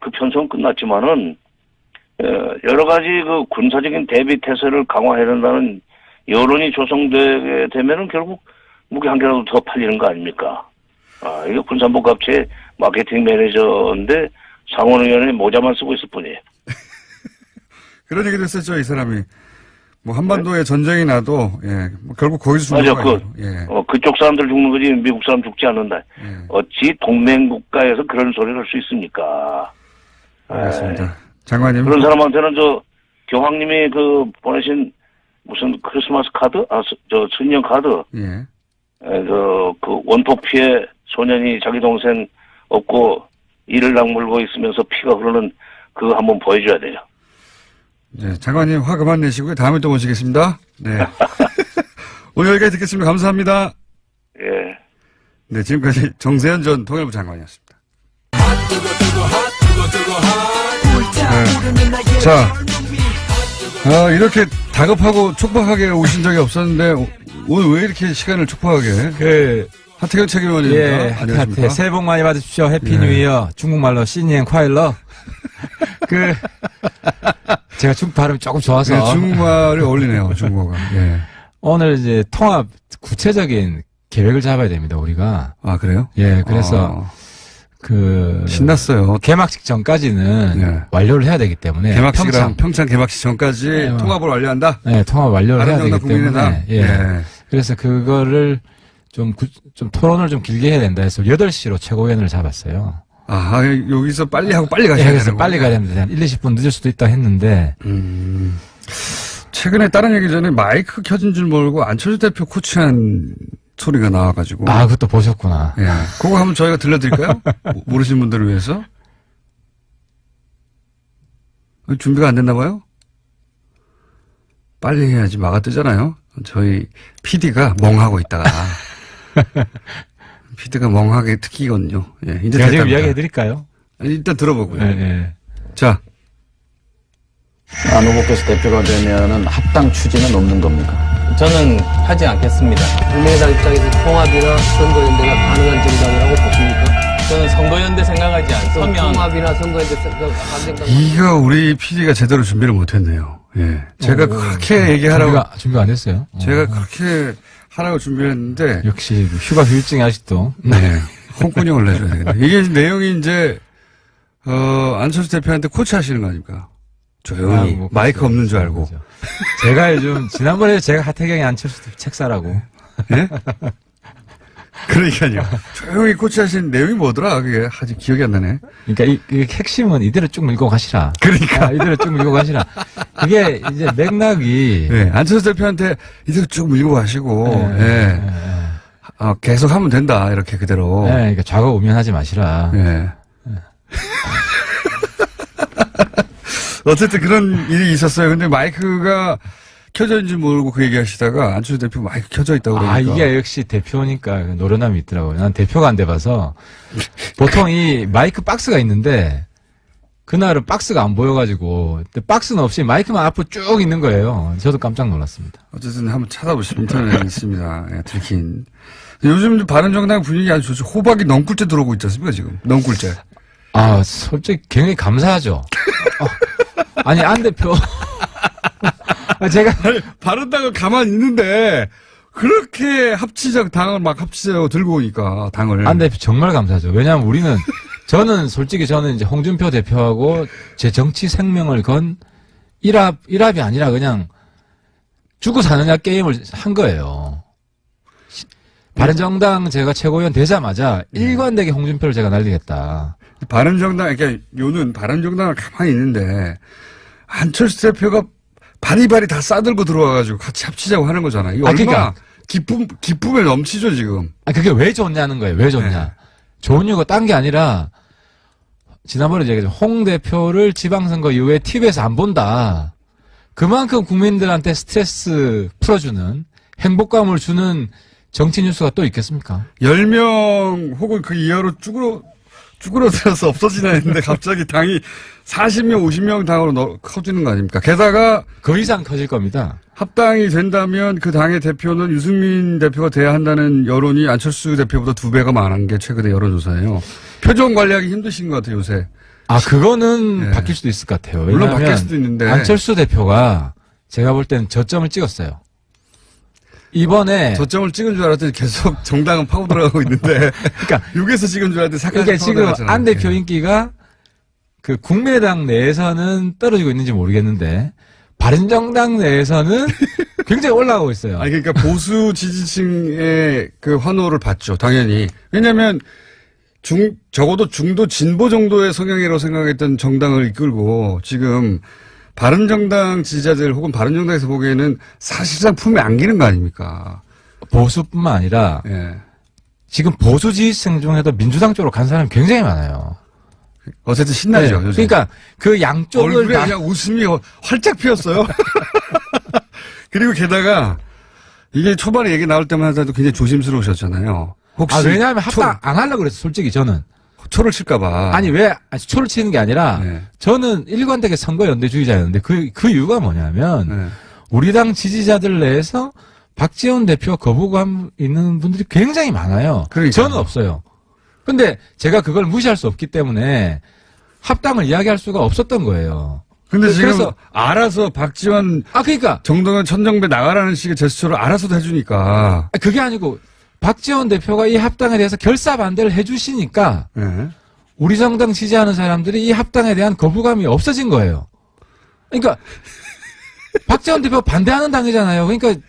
그 편성은 끝났지만은 여러 가지 그 군사적인 대비 태세를 강화해야 된다는 여론이 조성되게 되면은 결국 무기 한 개라도 더 팔리는 거 아닙니까? 이게 군산복합체 마케팅 매니저인데 상원의원의 모자만 쓰고 있을 뿐이에요. 그런 얘기도 했었죠, 이 사람이. 한반도에 전쟁이 나도, 결국 거기서 죽는 거예요. 그쪽 사람들 죽는 거지, 미국 사람 죽지 않는다. 어찌 동맹국가에서 그런 소리를 할 수 있습니까? 알겠습니다. 장관님. 그런 사람한테는 교황님이 보내신 무슨 크리스마스 카드? 신년 카드? 그 원폭 피해 소년이 자기 동생 없고 이를 악물고 있으면서 피가 흐르는 그거 한번 보여줘야 돼요. 네, 장관님 화 그만 내시고요. 다음에 또 모시겠습니다. 네. 오늘 여기까지 듣겠습니다. 감사합니다. 예. 네, 지금까지 정세현 전 통일부 장관이었습니다. 네. 자, 이렇게 다급하고 촉박하게 오신 적이 없었는데 오늘 왜 이렇게 시간을 촉박하게? 하태경 책임의원입니다. 예, 안녕하십니까. 새해 복 많이 받으십시오. 해피 뉴 이어. 중국말로 신년 콰일러. 제가 중국 발음이 조금 좋아서. 네, 중국말이 어울리네요, 중국어가. 예. 오늘 이제 통합 구체적인 계획을 잡아야 됩니다, 우리가. 그래요? 예, 그래서 신났어요. 개막식 전까지는 완료를 해야 되기 때문에. 개막식이랑 평창 개막식 전까지 통합을 완료한다? 네, 통합 완료를 해야 되기 때문에. 예. 그래서 그거를 좀 토론을 좀 길게 해야 된다 해서 8시로 최고위원을 잡았어요. 여기서 빨리 하고 빨리 가셔야 그래서 빨리 가야 됩니다. 한 1, 20분 늦을 수도 있다 했는데. 최근에 다른 얘기 전에 마이크 켜진 줄 모르고 안철수 대표 코치한 소리가 나와가지고. 그것도 보셨구나. 예. 그거 한번 저희가 들려드릴까요? 모르시는 분들을 위해서. 준비가 안 됐나 봐요? 빨리 해야지 막아 뜨잖아요. 저희 PD가 멍하고 있다가. PD가 멍하게 특기거든요. 예, 이제 제가 지금 이야기 해드릴까요? 일단 들어보고요. 네. 자. 안 후보께서 대표가 되면은 합당 추진은 없는 겁니까? 저는 하지 않겠습니다. 국민의당 입장에서 통합이나 선거연대가 가능한 정당이라고 보십니까? 저는 선거연대 생각하지 않습니다. 통합이나 선거연대 생각. 이거 우리 PD가 제대로 준비를 못했네요. 예, 제가 그렇게 얘기하라고 준비 안 했어요. 제가 그렇게 하라고 준비를 했는데 역시 휴가 휴일증이 아직도. 네, 홍군이 올려줘야 되겠네. 이게 내용이 이제 안철수 대표한테 코치하시는 거 아닙니까? 조용히 마이크 없는 줄 알고. 제가 요즘 지난번에 제가 하태경이 안철수 책 사라고. 예? 그러니까요. 조용히 코치하신 내용이 뭐더라? 그게 아직 기억이 안 나네. 그러니까 이 핵심은 이대로 쭉 밀고 가시라. 그러니까 이대로 쭉 밀고 가시라. 이게 이제 맥락이. 네, 안철수 대표한테 이대로 쭉 밀고 가시고. 계속 하면 된다. 이렇게 그대로. 네, 그러니까 좌고우면하지 마시라. 네. 어쨌든 그런 일이 있었어요. 근데 마이크가 켜져 있는지 모르고 그 얘기 하시다가 안철수 대표 마이크 켜져 있다고 그러니까. 이게 역시 대표니까 노련함이 있더라고요. 난 대표가 안 돼봐서. 보통 이 마이크 박스가 있는데 그날은 박스가 안 보여가지고 박스는 없이 마이크만 앞으로 쭉 있는 거예요. 저도 깜짝 놀랐습니다. 어쨌든 한번 찾아보시면 인터넷에 있습니다. 들킨. 요즘 바른정당 분위기 아주 좋죠. 호박이 넝굴째 들어오고 있지 않습니까 지금. 넝굴째. 솔직히 굉장히 감사하죠. 아니 안 대표 제가 바른당을 가만히 있는데 그렇게 합치적 당을 막 합치자고 들고 오니까 당을. 안 대표 정말 감사하죠. 왜냐하면 우리는 솔직히 저는 이제 홍준표 대표하고 제 정치 생명을 건 일합이 아니라 그냥 죽고 사느냐 게임을 한 거예요. 바른정당 제가 최고위원 되자마자 일관되게 홍준표를 제가 날리겠다. 바른정당, 그러니까 요는 바른정당을 가만히 있는데 안철수 대표가 바리바리 다 싸들고 들어와가지고 같이 합치자고 하는 거잖아요. 이거 얼마나 그러니까. 기쁨에 넘치죠, 지금. 그게 왜 좋냐는 거예요. 왜 좋냐. 네. 좋은 이유가 딴 게 아니라 지난번에 얘기했죠. 홍 대표를 지방선거 이후에 TV에서 안 본다. 그만큼 국민들한테 스트레스 풀어주는 행복감을 주는 정치 뉴스가 또 있겠습니까? 10명 혹은 그 이하로 쭈그러들어서 없어지나 했는데 갑자기 당이 40명, 50명 당으로 커지는 거 아닙니까? 게다가 그 이상 커질 겁니다. 합당이 된다면 그 당의 대표는 유승민 대표가 돼야 한다는 여론이 안철수 대표보다 2배가 많은 게 최근의 여론조사예요. 표정 관리하기 힘드신 것 같아요, 요새. 그거는 네. 바뀔 수도 있을 것 같아요. 물론 왜냐하면 바뀔 수도 있는데. 안철수 대표가 제가 볼 때는 저점을 찍었어요. 이번에 저점을 찍은 줄 알았더니 계속 정당은 파고 들어가고 있는데. 그러니까 6에서 찍은 줄 알았더니 그러니까 지금 안 대표 인기가 그 국민의당 내에서는 떨어지고 있는지 모르겠는데 바른정당 내에서는 굉장히 올라가고 있어요. 아니, 그러니까 보수 지지층의 그 환호를 받죠, 당연히. 왜냐면, 적어도 중도 진보 정도의 성향이라고 생각했던 정당을 이끌고, 지금, 바른정당 지지자들 혹은 바른정당에서 보기에는 사실상 품에 안기는 거 아닙니까? 보수뿐만 아니라, 예. 지금 보수 지지층 중에도 민주당 쪽으로 간 사람이 굉장히 많아요. 어쨌든 신나죠, 요즘. 그러니까 그 양쪽을 얼굴에 다 그냥 웃음이 활짝 피었어요. 그리고 게다가 이게 초반에 얘기 나올 때만 하더라도 굉장히 조심스러우셨잖아요. 혹시 왜냐하면 합당 안 하려고 그랬어, 솔직히 저는. 초를 칠까봐. 아니, 초를 치는 게 아니라, 네. 저는 일관되게 선거연대주의자였는데, 그 이유가 뭐냐면, 네. 우리 당 지지자들 내에서 박지원 대표 거부감 있는 분들이 굉장히 많아요. 그러니까요. 저는 없어요. 근데 제가 그걸 무시할 수 없기 때문에 합당을 이야기할 수가 없었던 거예요. 근데 지금 그래서- 알아서 박지원, 그러니까 정동현, 천정배 나가라는 식의 제스처를 알아서도 해주니까. 그게 아니고 박지원 대표가 이 합당에 대해서 결사 반대를 해주시니까 네. 우리 정당 지지하는 사람들이 이 합당에 대한 거부감이 없어진 거예요. 그러니까 박지원 대표 반대하는 당이잖아요. 그러니까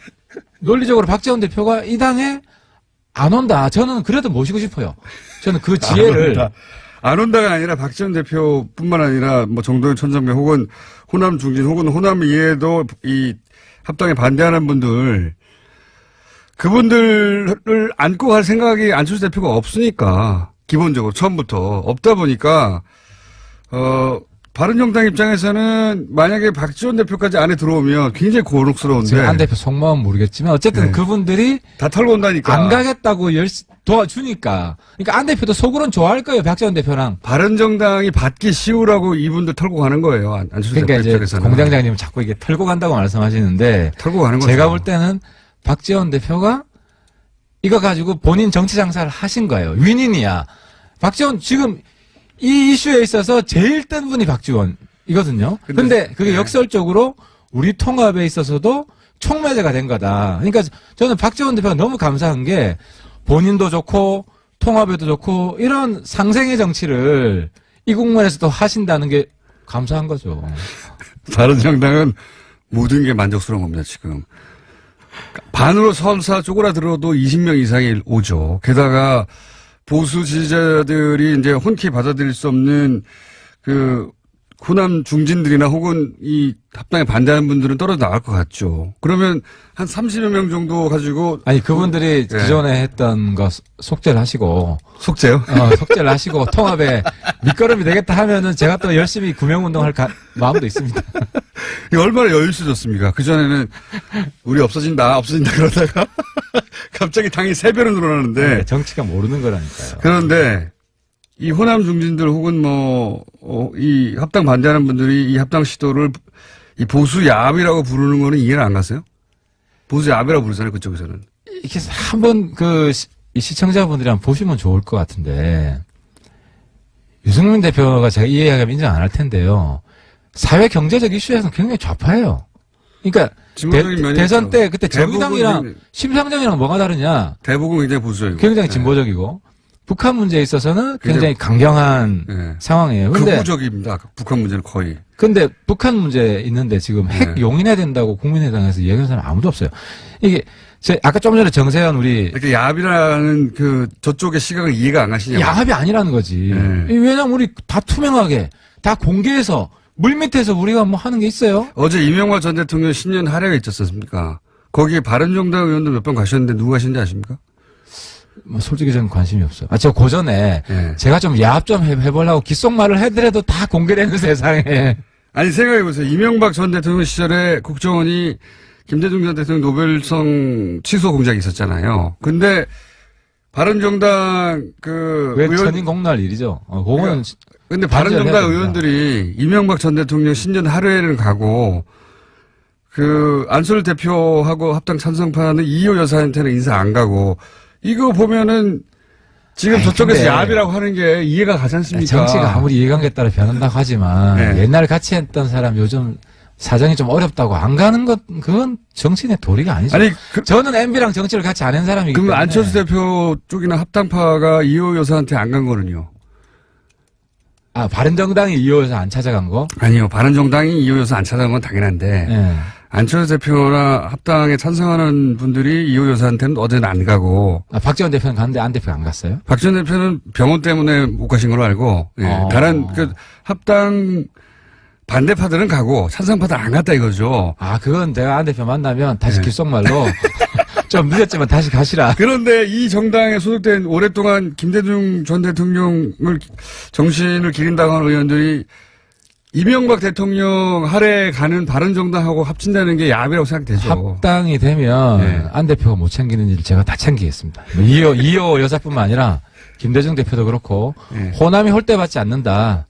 논리적으로 박지원 대표가 이 당에 안 온다. 저는 그래도 모시고 싶어요. 저는 그 지혜를 안 온다가 아니라 박지원 대표뿐만 아니라 뭐 정동현, 천정배 혹은 호남 중진 혹은 호남 이외에도 이 합당에 반대하는 분들 그분들을 안고 갈 생각이 안철수 대표가 없으니까 기본적으로 처음부터 없다 보니까 바른정당 입장에서는 만약에 박지원 대표까지 안에 들어오면 굉장히 곤혹스러운데 지금 안 대표 속마음 모르겠지만 어쨌든 네. 그분들이 다 털고 온다니까. 안 가겠다고 도와주니까. 그러니까 안 대표도 속으로는 좋아할 거예요. 박지원 대표랑. 바른정당이 받기 쉬우라고 이분들 털고 가는 거예요. 안철수 그러니까 대표 이제 입장에서는. 공장장님 자꾸 이게 털고 간다고 말씀하시는데 털고 가는 거죠. 제가 볼 때는 박지원 대표가 이거 가지고 본인 정치 장사를 하신 거예요. 윈윈이야. 박지원 지금 이 이슈에 있어서 제일 뜬 분이 박지원이거든요. 근데 그게 네. 역설적으로 우리 통합에 있어서도 촉매제가 된 거다. 그러니까 저는 박지원 대표가 너무 감사한 게 본인도 좋고 통합에도 좋고 이런 상생의 정치를 이 국면에서도 하신다는 게 감사한 거죠. 바른정당은 모든 게 만족스러운 겁니다, 지금. 반으로 설사 쪼그라들어도 20명 이상이 오죠. 게다가 보수 지지자들이 이제 흔쾌히 받아들일 수 없는 그 호남 중진들이나 혹은 이 합당에 반대하는 분들은 떨어져 나갈 것 같죠. 그러면 한 30여 명 정도 가지고 아니 그분들이 네. 기존에 했던 거 속죄를 하시고 속죄요? 속죄를 하시고 통합에 밑거름이 되겠다 하면은 제가 또 열심히 구명운동할 마음도 있습니다. 이거 얼마나 여유 있어졌습니까? 그전에는 우리 없어진다 그러다가 갑자기 당이 3배로 늘어나는데 정치가 모르는 거라니까요. 그런데 이 호남 중진들 혹은 이 합당 반대하는 분들이 이 합당 시도를 이 보수 야합이라고 부르는 거는 이해는 안 갔어요? 보수 야합이라고 부르잖아요, 그쪽에서는. 이렇게 한번 이 시청자분들이랑 보시면 좋을 것 같은데 유승민 대표가 제가 이 이야기하면 인정 안 할 텐데요. 사회 경제적 이슈에서는 굉장히 좌파예요. 그러니까 진보적인 면이 대선 있죠. 때 그때 대부분 정의당이랑 심상정이랑 뭐가 다르냐? 대부분 굉장히 보수적이고. 굉장히 네. 진보적이고 북한 문제에 있어서는 굉장히 강경한 예. 상황이에요. 근데 극우적입니다. 북한 문제는 거의. 근데 북한 문제 있는데 지금 핵 네. 용인해야 된다고 국민의당에서 얘기하는 사람 아무도 없어요. 이게 아까 좀 전에 정세현 우리 이렇게 야합이라는 저쪽의 시각을 이해가 안 가시냐고. 야합이 아니라는 거지. 네. 왜냐면 우리 다 투명하게 다 공개해서 물밑에서 우리가 뭐 하는 게 있어요? 어제 이명박 전 대통령 신년 할애가 있지 않습니까? 거기에 바른정당 의원도 몇 번 가셨는데 누구 가신지 아십니까? 뭐 솔직히 저는 관심이 없어요. 저 고전에 네. 제가 좀 야합 좀 해보려고 귓속말을 해더라도 다 공개되는 세상에. 아니 생각해보세요. 이명박 전 대통령 시절에 국정원이 김대중 전 대통령 노벨상 취소 공작이 있었잖아요. 근데 바른정당 왜 천인 공날 일이죠. 그거는 근데 반대를 해야 바른정당 됩니다. 의원들이 이명박 전 대통령 신년 할애를 가고 안철 대표하고 합당 찬성파는 이호 여사한테는 인사 안 가고 이거 보면은 지금 아니, 저쪽에서 근데 야합이라고 하는 게 이해가 가지 않습니까? 정치가 아무리 이해관계에 따라 변한다고 하지만 네. 옛날 같이 했던 사람 요즘 사정이 좀 어렵다고 안 가는 것 그건 정치인의 도리가 아니죠. 아니 저는 MB랑 정치를 같이 안 한 사람이기 그럼 때문에. 안철수 대표 쪽이나 합당파가 이호 여사한테 안 간 거는요? 바른정당이 이호에서 안 찾아간 거? 아니요. 바른정당이 이호 여사 안 찾아간 건 당연한데 네. 안철수 대표나 합당에 찬성하는 분들이 이호 여사한테는 어제는 안 가고 박지원 대표는 갔는데 안 대표가 안 갔어요? 박 전 대표는 병원 때문에 못 가신 걸로 알고 다른 합당 반대파들은 가고 찬성파들은 안 갔다 이거죠. 그건 내가 안 대표 만나면 다시 네. 귓속말로 좀 늦었지만 다시 가시라. 그런데 이 정당에 소속된 오랫동안 김대중 전 대통령을 정신을 기린다고 하는 의원들이 이명박 대통령 할애 가는 바른정당하고 합친다는 게 야합이라고 생각되죠. 합당이 되면 네. 안 대표가 못 챙기는 일 제가 다 챙기겠습니다. 이호 여사뿐만 아니라 김대중 대표도 그렇고 네. 호남이 홀대받지 않는다.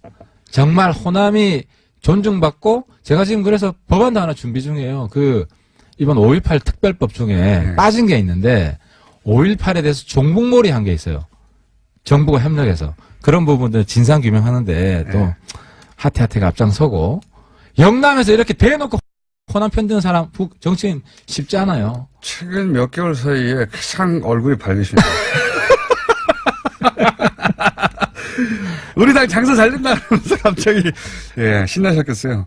정말 호남이 존중받고 제가 지금 그래서 법안도 하나 준비 중이에요. 이번 5.18 특별법 중에 네. 빠진 게 있는데 5.18에 대해서 종북몰이 한 게 있어요. 정부가 협력해서 그런 부분들 진상 규명하는데 또 네. 하태하태가 앞장서고 영남에서 이렇게 대놓고 호남 편드는 사람 정치인 쉽지 않아요. 최근 몇 개월 사이에 가장 얼굴이 밝으십니다. 우리 당 장사 잘 된다 그러면서 갑자기 신나셨겠어요.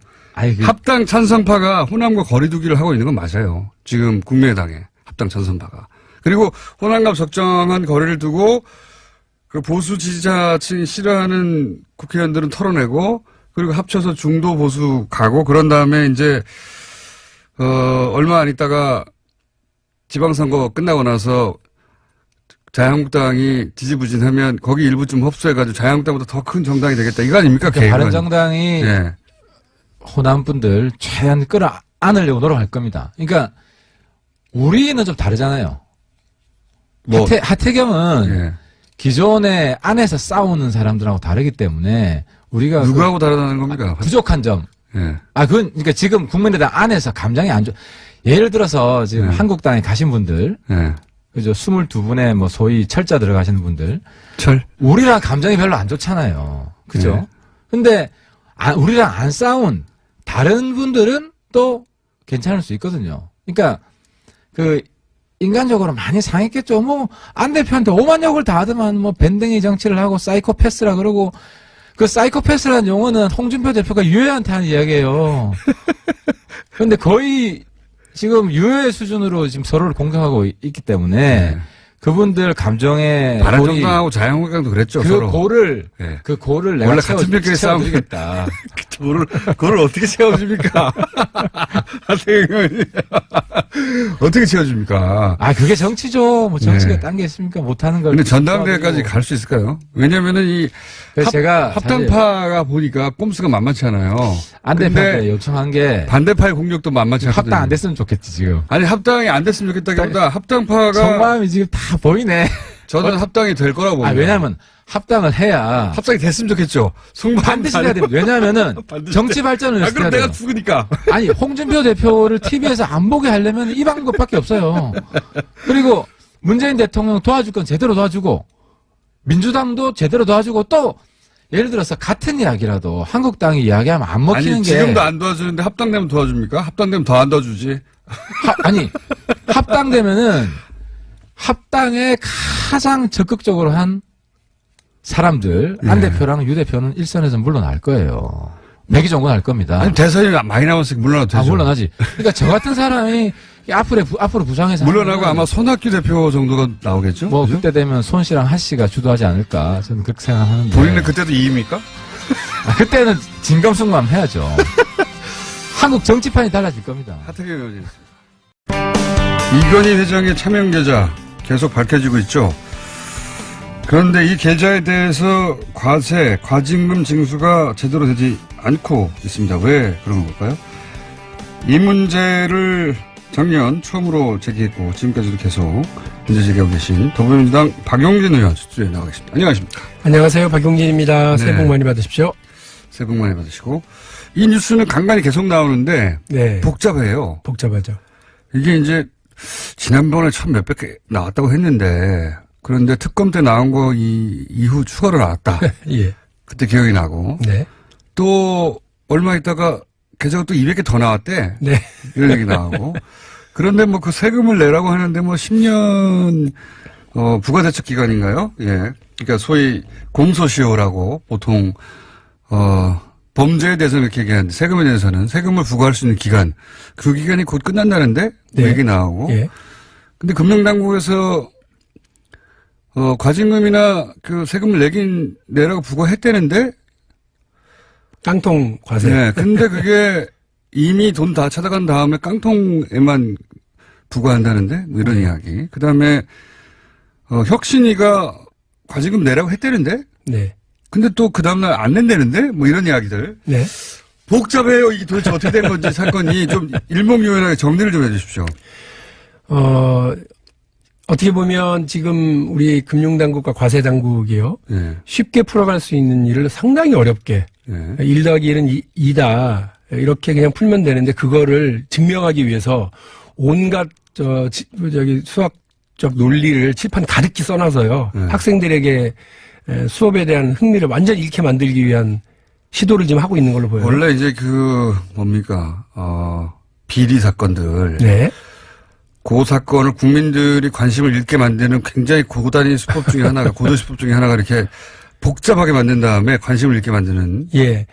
합당 찬성파가 호남과 거리두기를 하고 있는 건 맞아요. 지금 국민의당에 합당 찬성파가. 그리고 호남과 적정한 거리를 두고 보수 지지자층이 싫어하는 국회의원들은 털어내고 그리고 합쳐서 중도 보수 가고 그런 다음에 이제 얼마 안 있다가 지방선거 끝나고 나서 자유한국당이 지지부진하면 거기 일부 좀 흡수해가지고 자유한국당보다 더 큰 정당이 되겠다. 이거 아닙니까? 그러니까 바른정당이 네. 호남 분들 최대한 끌어안으려고 노력할 겁니다. 그러니까 우리는 좀 다르잖아요. 하태경은 기존에 안에서 싸우는 사람들하고 다르기 때문에 우리가 누구하고 다르다는 겁니까? 부족한 점. 그건 그러니까 지금 국민의당 안에서 감정이 안 좋. 예를 들어서 지금 한국당에 가신 분들, 그죠? 22분의 뭐 소위 철자 들어가시는 분들, 우리랑 감정이 별로 안 좋잖아요. 그죠? 근데 우리랑 안 싸운 다른 분들은 또 괜찮을 수 있거든요. 그러니까 인간적으로 많이 상했겠죠. 안 대표한테 오만 욕을 다 하더만 밴댕이 정치를 하고 사이코패스라 그러고 사이코패스라는 용어는 홍준표 대표가 유해한테 하는 이야기예요. 그런데 거의 지금 유해 수준으로 지금 서로를 공격하고 있기 때문에 그분들 감정에 바른정당하고 자유한국당도 그랬죠. 서로. 고를 내가 원래 같은 벽에 채워드리겠다. 그걸 어떻게 채워줍니까? 어떻게 채워줍니까? 그게 정치죠. 정치가 딴 게 있습니까? 못하는 걸. 근데 전당대회까지 갈 수 있을까요? 왜냐면은 제가 합당파가 보니까 꼼수가 만만치 않아요. 안 대표한테 요청한 게 반대파의 공격도 만만치 않거든요. 합당 안 됐으면 좋겠지 지금. 아니 합당이 안 됐으면 좋겠다기보다 합당파가 속마음이 지금 다 보이네. 저는 합당이 될 거라고 봅니다. 왜냐하면 합당을 해야 합당이 됐으면 좋겠죠. 반드시 해야 됩니다. 왜냐하면은 정치 발전을 위해서 그럼 내가 죽으니까. 아니 홍준표 대표를 TV에서 안 보게 하려면 이 방법밖에 없어요. 그리고 문재인 대통령 도와줄 건 제대로 도와주고 민주당도 제대로 도와주고 또 예를 들어서 같은 이야기라도 한국당이 이야기하면 안 먹히는 게 지금도 안 도와주는데 합당되면 도와줍니까? 합당되면 더 안 도와주지. 합당되면은 합당에 가장 적극적으로 한 사람들 안 네. 대표랑 유 대표는 일선에서 물러날 거예요. 백의종군할 겁니다. 아니, 대선이 많이 남았으니까 물러나도 되죠. 물러나지. 그러니까 저 같은 사람이 앞으로 부상해서 물러나고 하면은 아마 손학규 대표 정도가 나오겠죠? 뭐 그죠? 그때 되면 손 씨랑 하 씨가 주도하지 않을까 저는 그렇게 생각하는데. 본인은 그때도 2위입니까? 그때는 진검승만 해야죠. 한국 정치판이 달라질 겁니다. 하태경 의원이었습니다. 이건희 회장의 차명 계좌 계속 밝혀지고 있죠. 그런데 이 계좌에 대해서 과징금 징수가 제대로 되지 않고 있습니다. 왜 그런 걸까요? 이 문제를 작년 처음으로 제기했고 지금까지도 계속 문제 제기하고 계신 더불어민주당 박용진 의원 스튜디오에 나와 계십니다. 안녕하십니까? 안녕하세요. 박용진입니다. 새해 네. 복 많이 받으십시오. 새해 복 많이 받으시고 이 뉴스는 간간히 계속 나오는데 네. 복잡해요. 복잡하죠. 이게 이제 지난번에 천 몇백 개 나왔다고 했는데 그런데 특검 때 나온 거 이후 추가로 나왔다. 예. 그때 기억이 나고 네. 또 얼마 있다가 계좌가 또 200개 더 나왔대. 네. 이런 얘기 나오고 그런데 뭐 그 세금을 내라고 하는데 뭐 10년 부가대책 기간인가요? 예. 그러니까 소위 공소시효라고 보통 범죄에 대해서는 이렇게 얘기하는데 세금에 대해서는 세금을 부과할 수 있는 기간 그 기간이 곧 끝난다는데 뭐 네. 얘기 나오고 예. 근데 금융당국에서 과징금이나 그 세금을 내라고 부과했다는데 깡통 과세. 네. 근데 그게 이미 돈 다 찾아간 다음에 깡통에만 부과한다는데 뭐 이런 이야기. 그 다음에 혁신이가 과징금 내라고 했다는데 네. 근데 또 그 다음날 안 낸다는데 뭐 이런 이야기들. 네. 복잡해요. 이게 도대체 어떻게 된 건지 사건이 좀 일목요연하게 정리를 좀 해 주십시오. 어떻게 보면 지금 우리 금융당국과 과세당국이요. 예. 쉽게 풀어갈 수 있는 일을 상당히 어렵게 예. 1 더하기 1은 2다. 이렇게 그냥 풀면 되는데 그거를 증명하기 위해서 온갖 수학적 논리를 칠판 가득히 써놔서요. 네. 학생들에게 수업에 대한 흥미를 완전히 잃게 만들기 위한 시도를 지금 하고 있는 걸로 보여요. 원래 이제 뭡니까 비리 사건들. 네. 그 사건을 국민들이 관심을 잃게 만드는 굉장히 고단위 수법 중에 하나가, 고도 수법 중에 하나가 이렇게 복잡하게 만든 다음에 관심을 잃게 만드는 예.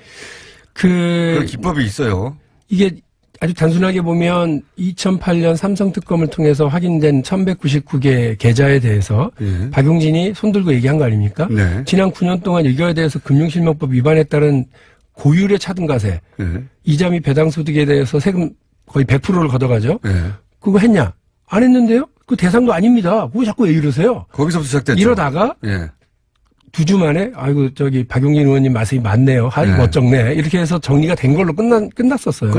그런 기법이 있어요. 이게 아주 단순하게 보면 2008년 삼성 특검을 통해서 확인된 1199개 계좌에 대해서 예. 박용진이 손들고 얘기한 거 아닙니까? 네. 지난 9년 동안 이거에 대해서 금융실명법 위반에 따른 고율의 차등과세, 예. 이자 및 배당소득에 대해서 세금 거의 100%를 걷어가죠. 예. 그거 했냐? 안 했는데요? 그 대상도 아닙니다. 그거 자꾸 왜 이러세요? 거기서부터 시작됐죠. 이러다가 예. 2주 만에 아이고 박용진 의원님 말씀이 맞네요. 네. 멋쩍네. 이렇게 해서 정리가 된 걸로 끝났었어요.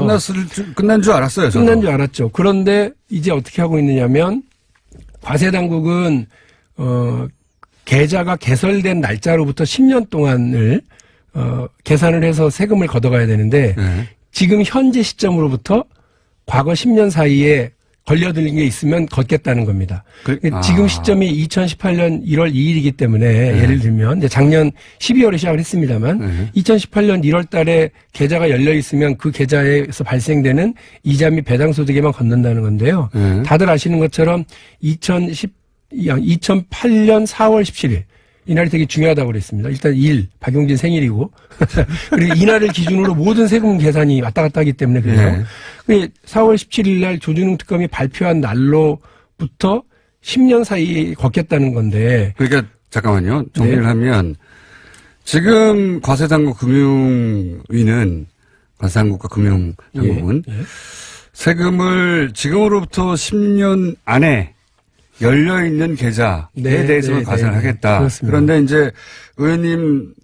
끝난 줄 알았어요. 저도. 끝난 줄 알았죠. 그런데 이제 어떻게 하고 있느냐면 과세당국은 계좌가 개설된 날짜로부터 10년 동안을 계산을 해서 세금을 걷어가야 되는데 예. 지금 현재 시점으로부터 과거 10년 사이에 걸려들린 게 있으면 걷겠다는 겁니다. 지금 시점이 2018년 1월 2일이기 때문에 예를 들면 이제 작년 12월에 시작을 했습니다만 2018년 1월 달에 계좌가 열려 있으면 그 계좌에서 발생되는 이자 및 배당 소득에만 걷는다는 건데요. 다들 아시는 것처럼 2008년 4월 17일 이날이 되게 중요하다고 그랬습니다. 일단 박용진 생일이고 그리고 이날을 기준으로 모든 세금 계산이 왔다 갔다 하기 때문에 그래요. 네. 4월 17일 날 조준웅 특검이 발표한 날로부터 10년 사이에 걷겠다는 건데. 그러니까 잠깐만요. 정리를 네. 하면 지금 과세당국 금융위는 과세당국과 금융당국은 세금을 지금으로부터 10년 안에 열려있는 계좌에 대해서만 과세를 하겠다. 그렇습니다. 그런데 이제 의원님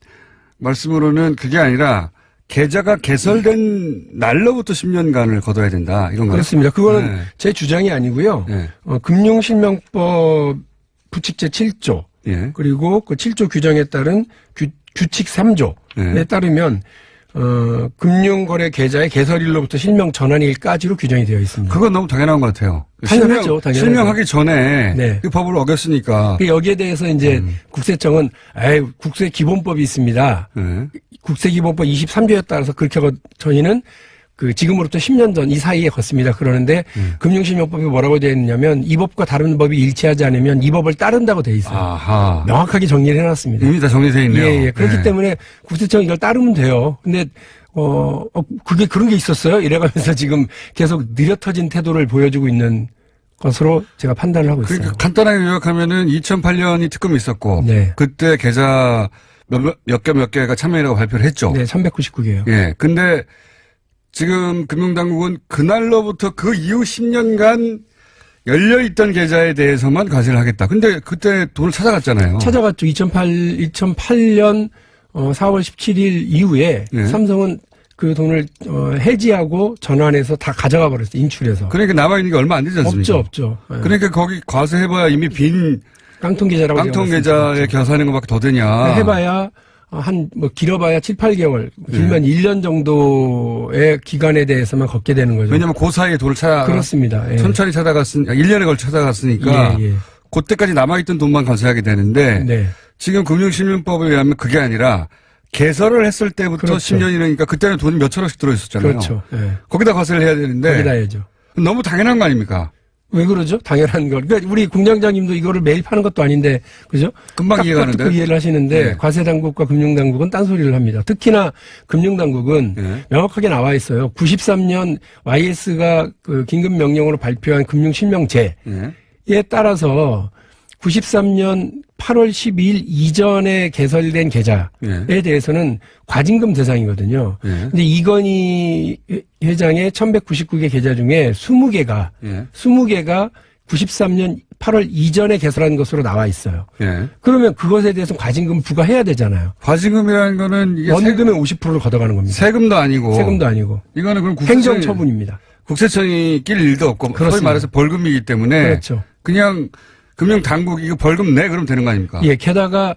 말씀으로는 그게 아니라 계좌가 개설된 날로부터 10년간을 거둬야 된다. 이런 거요? 그렇습니다. 그거는 제 주장이 아니고요. 금융실명법 부칙제 7조 그리고 그 7조 규정에 따른 규칙 3조에 따르면 금융거래 계좌의 개설일로부터 실명 전환일까지로 규정이 되어 있습니다. 그건 너무 당연한 것 같아요. 당연하죠. 당연하죠. 실명하기 전에 네. 그 법을 어겼으니까. 여기에 대해서 이제 국세청은 국세기본법이 있습니다. 국세기본법 23조에 따라서 그렇게 저희는 그 지금으로부터 10년 전 이 사이에 걷습니다. 그러는데 금융실명법이 뭐라고 되어 있냐면 이 법과 다른 법이 일치하지 않으면 이 법을 따른다고 되어 있어요. 아하. 명확하게 정리를 해놨습니다. 이미 다 정리되어 있네요. 예. 그렇기 네. 때문에 국세청 이걸 따르면 돼요. 근데 그게 그런 게 있었어요? 이래가면서 지금 계속 느려터진 태도를 보여주고 있는 것으로 제가 판단을 하고 있어요. 그러니까 간단하게 요약하면은 2008년이 특검이 있었고 네. 그때 계좌 몇 개가 참여이라고 발표를 했죠. 네, 1199개요. 예. 근데 지금 금융당국은 그날로부터 그 이후 10년간 열려있던 계좌에 대해서만 과세를 하겠다. 근데 그때 돈을 찾아갔잖아요. 찾아갔죠. 2008년 4월 17일 이후에 네. 삼성은 그 돈을 해지하고 전환해서 다 가져가 버렸어요. 인출해서. 그러니까 남아있는 게 얼마 안 되지 않습니까? 없죠. 예. 그러니까 거기 과세해봐야 이미 빈 깡통 계좌라고 깡통 계좌에 겨사하는 것밖에 더 되냐. 해봐야 길어봐야 7, 8개월, 길면 1년 정도의 기간에 대해서만 걷게 되는 거죠. 왜냐면 그 사이에 돈을 그렇습니다. 예. 천천히 1년에 걸쳐 찾아갔으니까 예. 그때까지 남아있던 돈만 과세하게 되는데 네. 지금 지금 금융실명법에 의하면 그게 아니라 개설을 했을 때부터 그렇죠. 10년이니까 그때는 돈이 몇 천억씩 들어있었잖아요. 그렇죠. 예. 거기다 과세를 해야 되는데 거기다 해야죠. 너무 당연한 거 아닙니까? 왜 그러죠? 당연한 걸. 그러니까 우리 공장장님도 이거를 매일 파는 것도 아닌데, 그죠? 금방 이해가 딱 듣고 가는데. 이해를 하시는데, 네. 과세당국과 금융당국은 딴소리를 합니다. 특히나 금융당국은 네. 명확하게 나와 있어요. 93년 YS가 그 긴급명령으로 발표한 금융실명제에 예. 따라서 93년 8월 12일 이전에 개설된 계좌에 예. 대해서는 과징금 대상이거든요. 예. 근데 이건희 회장의 1199개 계좌 중에 20개가 예. 93년 8월 이전에 개설한 것으로 나와 있어요. 예. 그러면 그것에 대해서 과징금 부과해야 되잖아요. 과징금이라는 거는 이게 원금의 50%를 걷어가는 겁니다. 세금도 아니고. 세금도 아니고. 이거는 그럼 행정처분입니다. 국세청이 낄 일도 없고. 그렇습니다. 소위 말해서 벌금이기 때문에. 그렇죠. 그냥 금융당국 이거 벌금 내 그러면 되는 거 아닙니까? 예, 게다가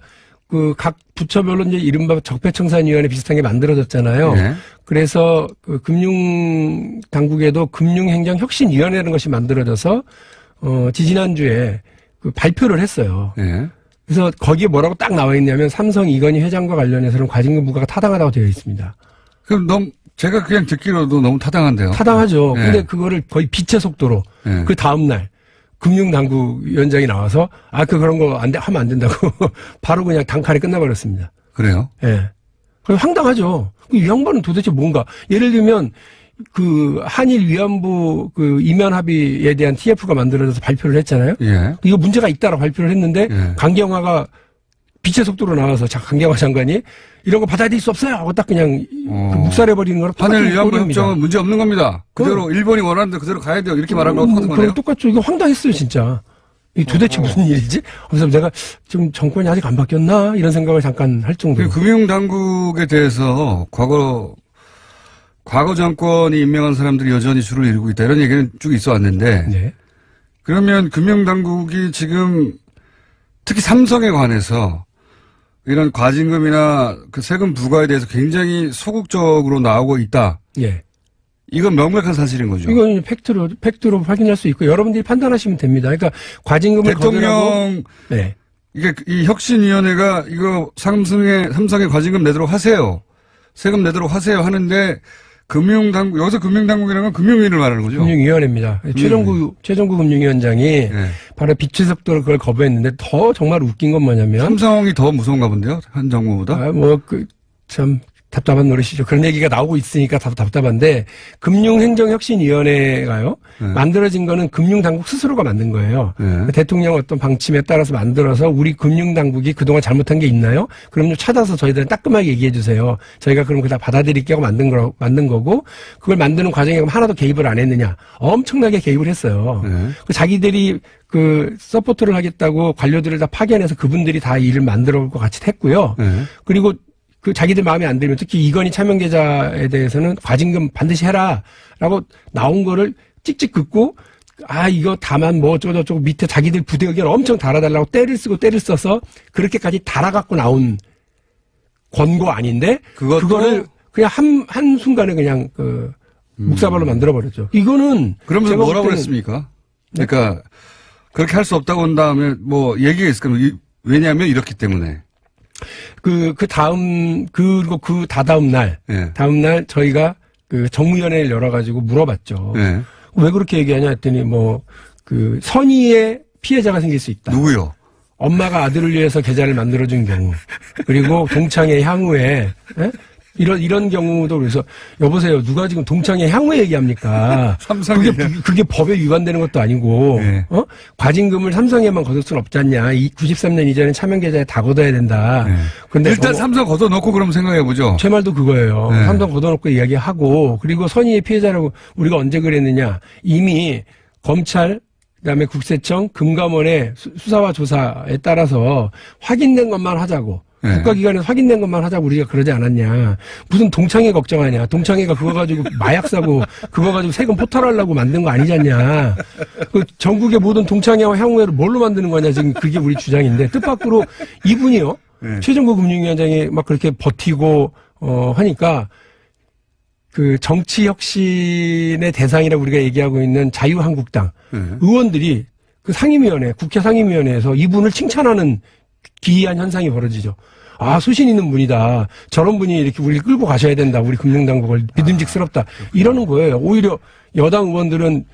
그 각 부처별로 이제 이른바 적폐청산위원회 비슷한 게 만들어졌잖아요. 예. 그래서 그 금융당국에도 금융행정혁신위원회라는 것이 만들어져서 지지난주에 그 발표를 했어요. 예. 그래서 거기에 뭐라고 딱 나와 있냐면 삼성 이건희 회장과 관련해서는 과징금 부과가 타당하다고 되어 있습니다. 그럼 제가 그냥 듣기로도 너무 타당한데요. 타당하죠. 예. 근데 그거를 거의 빛의 속도로 예. 그 다음날 금융당국 위원장이 나와서 그런 거 하면 안 된다고 바로 그냥 단칼에 끝나버렸습니다. 그래요? 예. 황당하죠. 이 양반은 도대체 뭔가. 예를 들면, 그, 한일 위안부 그 이면 합의에 대한 TF가 만들어져서 발표를 했잖아요. 예. 이거 문제가 있다라고 발표를 했는데, 예. 강경화가 빛의 속도로 나와서 강경화 장관이 이런 거 받아들일 수 없어요! 하고 딱 그냥 그 묵살해버리는 거랑 똑같은 한일 위안부 꼴입니다. 협정은 문제 없는 겁니다. 그대로 일본이 원하는 대로 그대로 가야 돼요. 이렇게 말하는 거 똑같은 거네요. 그럼 똑같죠. 이거 황당했어요, 진짜. 이 도대체 무슨 일이지? 그래서 내가 지금 정권이 아직 안 바뀌었나? 이런 생각을 잠깐 할 정도로. 금융당국에 대해서 과거 정권이 임명한 사람들이 여전히 줄을 이루고 있다. 이런 얘기는 쭉 있어 왔는데. 네. 그러면 금융당국이 지금 특히 삼성에 관해서 이런 과징금이나 그 세금 부과에 대해서 굉장히 소극적으로 나오고 있다. 예. 이건 명백한 사실인 거죠. 이건 팩트로 확인할 수 있고 여러분들이 판단하시면 됩니다. 그러니까 과징금을 대통령 네. 이게 이 혁신위원회가 이거 삼성에 과징금 내도록 하세요. 세금 내도록 하세요 하는데 금융당국 여기서 금융당국이라는 건 금융위를 말하는 거죠. 금융위원회입니다. 최종구 금융위원장이 네. 바로 빛의 속도로 그걸 거부했는데 더 정말 웃긴 건 뭐냐면 삼성이 더 무서운가 본데요. 한 정부보다. 참 답답한 노릇이죠. 그런 얘기가 나오고 있으니까 답답한데 금융행정혁신위원회가요. 만들어진 거는 금융당국 스스로가 만든 거예요. 대통령 어떤 방침에 따라서 만들어서 우리 금융당국이 그동안 잘못한 게 있나요? 그럼요 찾아서 저희들은 따끔하게 얘기해 주세요. 저희가 그럼 그다 받아들일게 하고 만든 거고 그걸 만드는 과정에 그럼 하나도 개입을 안 했느냐? 엄청나게 개입을 했어요. 자기들이 그 서포트를 하겠다고 관료들을 다 파견해서 그분들이 다 일을 만들어 올 것 같이 했고요. 그리고 그 자기들 마음에 안 들면 특히 이건희 차명계좌에 대해서는 과징금 반드시 해라라고 나온 거를 찍찍 긋고 이거 다만 뭐 어쩌고 밑에 자기들 부대 의견 엄청 달아달라고 때를 써서 그렇게까지 달아갖고 나온 권고 아닌데 그거를 그냥 한 순간에 그냥 그 묵사발로 만들어버렸죠. 이거는 그러면서 뭐라고 그랬습니까? 그러니까 그렇게 할 수 없다고 한 다음에 뭐 얘기가 있을까요? 왜냐하면 이렇기 때문에. 그리고 다다음 날 저희가 그 정무위원회를 열어가지고 물어봤죠. 네. 왜 그렇게 얘기하냐 했더니 그 선의의 피해자가 생길 수 있다. 누구요? 엄마가 아들을 위해서 계좌를 만들어준 경우, 그리고 동창회 향후에 이런 경우도 그래서 여보세요, 누가 지금 동창회 향후 얘기합니까? 그게 법에 위반되는 것도 아니고 네. 과징금을 삼성에만 걷을 수는 없지 않냐? 93년 이전에 차명 계좌에 다 걷어야 된다. 네. 근데 일단 삼성 걷어놓고 그럼 생각해보죠. 제 말도 그거예요. 네. 삼성 걷어놓고 이야기하고, 그리고 선의의 피해자라고 우리가 언제 그랬느냐? 이미 검찰, 그다음에 국세청, 금감원의 수사와 조사에 따라서 확인된 것만 하자고. 네. 국가기관에서 확인된 것만 하자고 우리가 그러지 않았냐. 무슨 동창회 걱정하냐. 동창회가 그거 가지고 마약 사고 그거 가지고 세금 포탈하려고 만든 거 아니잖냐. 그 전국의 모든 동창회와 향후회를 뭘로 만드는 거냐. 지금 그게 우리 주장인데, 뜻밖으로 이분이요. 네. 최정구 금융위원장이 막 그렇게 버티고 하니까 그 정치 혁신의 대상이라고 우리가 얘기하고 있는 자유한국당 네. 의원들이 그 상임위원회, 국회 상임위원회에서 이분을 칭찬하는 기이한 현상이 벌어지죠. 아, 소신 있는 분이다. 저런 분이 이렇게 우리 끌고 가셔야 된다. 우리 금융당국을 믿음직스럽다. 이러는 거예요. 오히려 여당 의원들은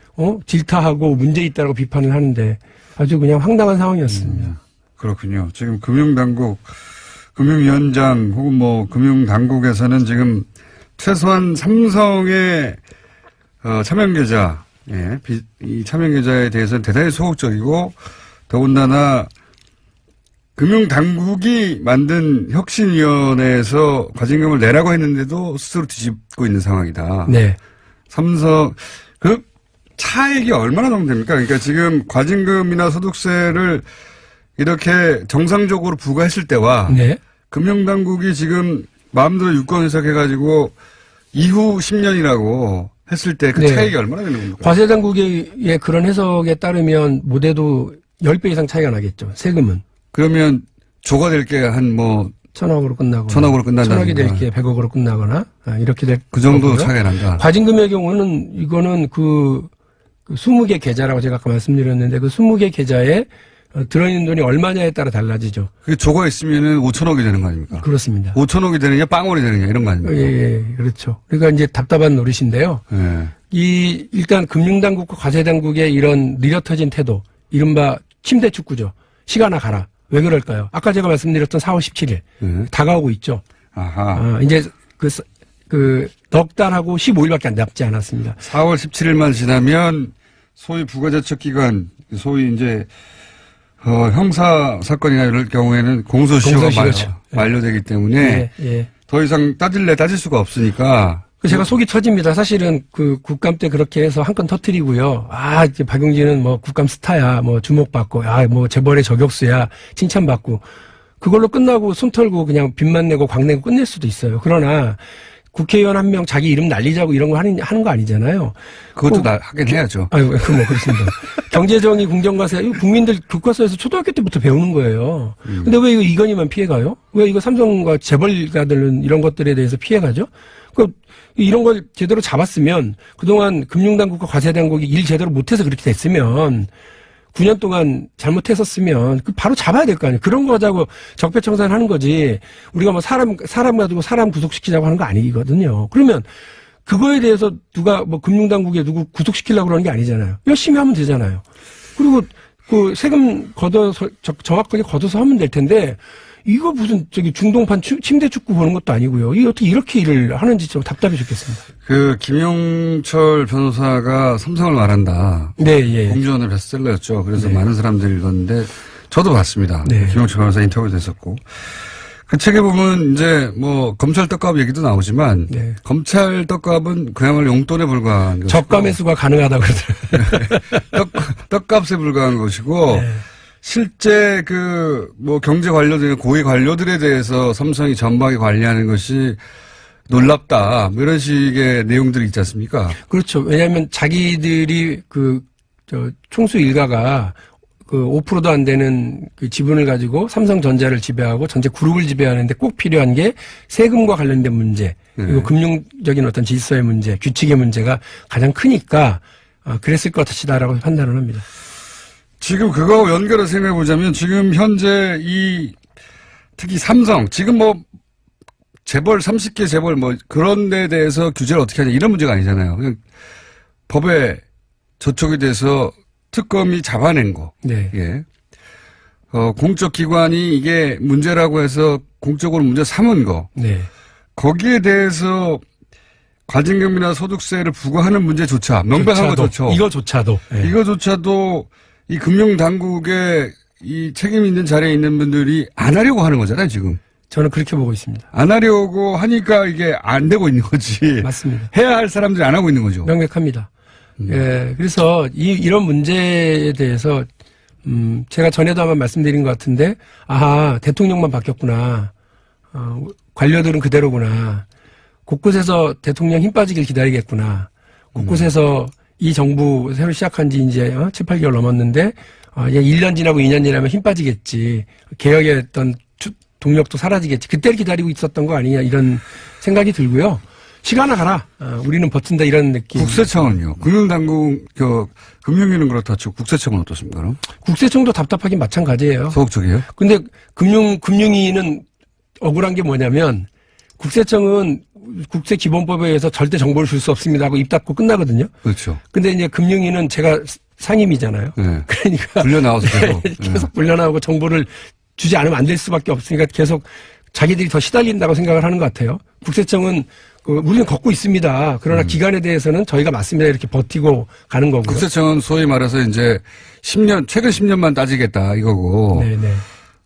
질타하고 문제 있다고 비판을 하는데 아주 그냥 황당한 상황이었습니다. 그렇군요. 지금 금융당국, 금융위원장 혹은 금융당국에서는 지금 최소한 삼성의 차명계좌, 이 차명계좌에 대해서는 대단히 소극적이고, 더군다나 금융당국이 만든 혁신위원회에서 과징금을 내라고 했는데도 스스로 뒤집고 있는 상황이다. 네. 삼성, 그 차액이 얼마나 정도 됩니까? 그러니까 지금 과징금이나 소득세를 이렇게 정상적으로 부과했을 때와 네. 금융당국이 지금 마음대로 유권 해석해가지고 이후 10년이라고 했을 때 그 네. 차익이 얼마나 되는 겁니까? 과세당국의 그런 해석에 따르면 못해도 10배 이상 차이가 나겠죠. 세금은. 그러면 조가 될 게 한 1,000억으로 끝나거나. 1,000억으로 끝난다든가. 1,000억이 될 게 100억으로 끝나거나. 이렇게 될 그 정도 거고요. 차이가 난다. 과징금의 경우는 이거는 그 20개 계좌라고 제가 아까 말씀드렸는데 그 20개 계좌에 들어있는 돈이 얼마냐에 따라 달라지죠. 그게 조가 있으면은 5천억이 되는 거 아닙니까? 그렇습니다. 5천억이 되느냐, 빵원이 되느냐, 이런 거 아닙니까? 예, 그렇죠. 그러니까 이제 답답한 노릇인데요. 예. 일단 금융당국과 과세당국의 이런 느려터진 태도, 이른바 침대 축구죠. 시간아 가라. 왜 그럴까요? 아까 제가 말씀드렸던 4월 17일. 다가오고 있죠. 아하. 이제 넉 달하고 15일밖에 남지 않았습니다. 4월 17일만 지나면 소위 부가제척기간, 소위 이제 형사 사건이나 이럴 경우에는 공소시효가 만료되기 때문에 더 이상 따질 수가 없으니까. 제가 속이 터집니다. 사실은 그 국감 때 그렇게 해서 한 건 터뜨리고요. 이제 박용진은 국감 스타야, 주목받고, 재벌의 저격수야, 칭찬받고. 그걸로 끝나고 손 털고 그냥 빚만 내고 광 내고 끝낼 수도 있어요. 그러나 국회의원 한 명 자기 이름 날리자고 이런 거 하는 거 아니잖아요. 그것도 하긴 해야죠. 그렇습니다. 경제정의, 공정과세, 이거 국민들 교과서에서 초등학교 때부터 배우는 거예요. 근데 왜 이거 이건희만 피해가요? 왜 이거 삼성과 재벌가들은 이런 것들에 대해서 피해가죠? 이런 걸 제대로 잡았으면 그동안 금융당국과 과세당국이 일 제대로 못해서 그렇게 됐으면 9년 동안 잘못했었으면 바로 잡아야 될 거 아니에요. 그런 거 하자고 적폐청산하는 거지. 우리가 사람 가지고 사람 구속시키자고 하는 거 아니거든요. 그러면 그거에 대해서 누가 금융당국에 누구 구속시키려고 그러는 게 아니잖아요. 열심히 하면 되잖아요. 그리고 그 세금 걷어서 정확하게 걷어서 하면 될 텐데 이거 무슨 중동판 침대 축구 보는 것도 아니고요. 이게 어떻게 이렇게 일을 하는지 좀 답답해 죽겠습니다. 김용철 변호사가 삼성을 말한다. 네, 공주원의 베스트셀러였죠. 그래서 많은 사람들이 읽었는데 저도 봤습니다. 네. 김용철 변호사 인터뷰도 했었고. 그 책에 보면 이제 검찰 떡값 얘기도 나오지만 검찰 떡값은 그야말로 용돈에 불과한 것이고 저가 매수가 가능하다고 그러더라고요. 떡값에 불과한 것이고 실제 경제 관료들, 고위 관료들에 대해서 삼성이 전방에 관리하는 것이 놀랍다. 이런 식의 내용들이 있지 않습니까? 그렇죠. 왜냐하면 자기들이 총수 일가가 5%도 안 되는 지분을 가지고 삼성전자를 지배하고 전체 그룹을 지배하는데 꼭 필요한 게 세금과 관련된 문제, 그리고 금융적인 어떤 질서의 문제, 규칙의 문제가 가장 크니까 그랬을 것 같으시다라고 판단을 합니다. 지금 그거하고 연결해서 생각해 보자면 지금 현재 특히 삼성, 지금 재벌 30개 재벌 뭐 그런 데 대해서 규제를 어떻게 하냐 이런 문제가 아니잖아요. 그냥 법에 저촉이 돼서 특검이 잡아낸 거. 네. 예. 공적 기관이 이게 문제라고 해서 공적으로 문제 삼은 거. 네. 거기에 대해서 과징금이나 소득세를 부과하는 문제조차 명백한 거조차 이거조차도 네. 이거조차도 이 금융당국의 이 책임 있는 자리에 있는 분들이 안 하려고 하는 거잖아요, 지금. 저는 그렇게 보고 있습니다. 안 하려고 하니까 이게 안 되고 있는 거지. 맞습니다. 해야 할 사람들이 안 하고 있는 거죠. 명백합니다. 예, 그래서 이런 문제에 대해서 제가 전에도 한번 말씀드린 것 같은데, 아하, 대통령만 바뀌었구나. 관료들은 그대로구나. 곳곳에서 대통령 힘 빠지길 기다리겠구나. 곳곳에서 이 정부 새로 시작한 지 이제 7, 8개월 넘었는데, 1년 지나고 2년 지나면 힘 빠지겠지. 개혁의 어떤 동력도 사라지겠지. 그때를 기다리고 있었던 거 아니냐, 이런 생각이 들고요. 시간아 가라. 우리는 버틴다, 이런 느낌. 국세청은요? 금융당국, 금융위는 그렇다 치고 국세청은 어떻습니까, 그럼? 국세청도 답답하긴 마찬가지예요. 소극적이에요? 근데 금융위는 억울한 게 뭐냐면, 국세청은 국세기본법에 의해서 절대 정보를 줄 수 없습니다 하고 입 닫고 끝나거든요. 그렇죠. 근데 이제 금융위는 제가 상임이잖아요. 네. 그러니까. 불려나와서 계속. 계속 불려나오고 정보를 주지 않으면 안 될 수밖에 없으니까 계속 자기들이 더 시달린다고 생각을 하는 것 같아요. 국세청은 우리는 걷고 있습니다. 그러나 기간에 대해서는 저희가 맞습니다. 이렇게 버티고 가는 거고요. 국세청은 소위 말해서 이제 최근 10년만 따지겠다 이거고. 네네.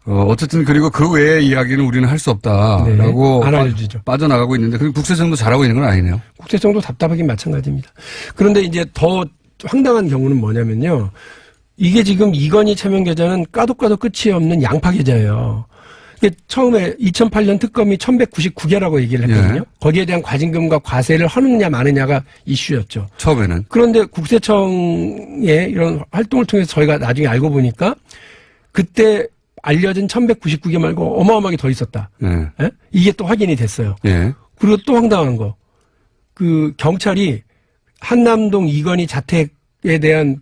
어쨌든 그리고 그 외의 이야기는 우리는 할 수 없다라고 안 알려주죠. 빠져나가고 있는데 그리고 국세청도 잘하고 있는 건 아니네요. 국세청도 답답하긴 마찬가지입니다. 그런데 이제 더 황당한 경우는 뭐냐면요. 이게 지금 이건희 차명 계좌는 까도 끝이 없는 양파 계좌예요. 이게 처음에 2008년 특검이 1199개라고 얘기를 했거든요. 예. 거기에 대한 과징금과 과세를 하느냐 마느냐가 이슈였죠. 처음에는. 그런데 국세청의 이런 활동을 통해서 저희가 나중에 알고 보니까 그때 알려진 1199개 말고 어마어마하게 더 있었다. 예. 예? 이게 또 확인이 됐어요. 예. 그리고 또 황당한 거. 경찰이 한남동 이건희 자택에 대한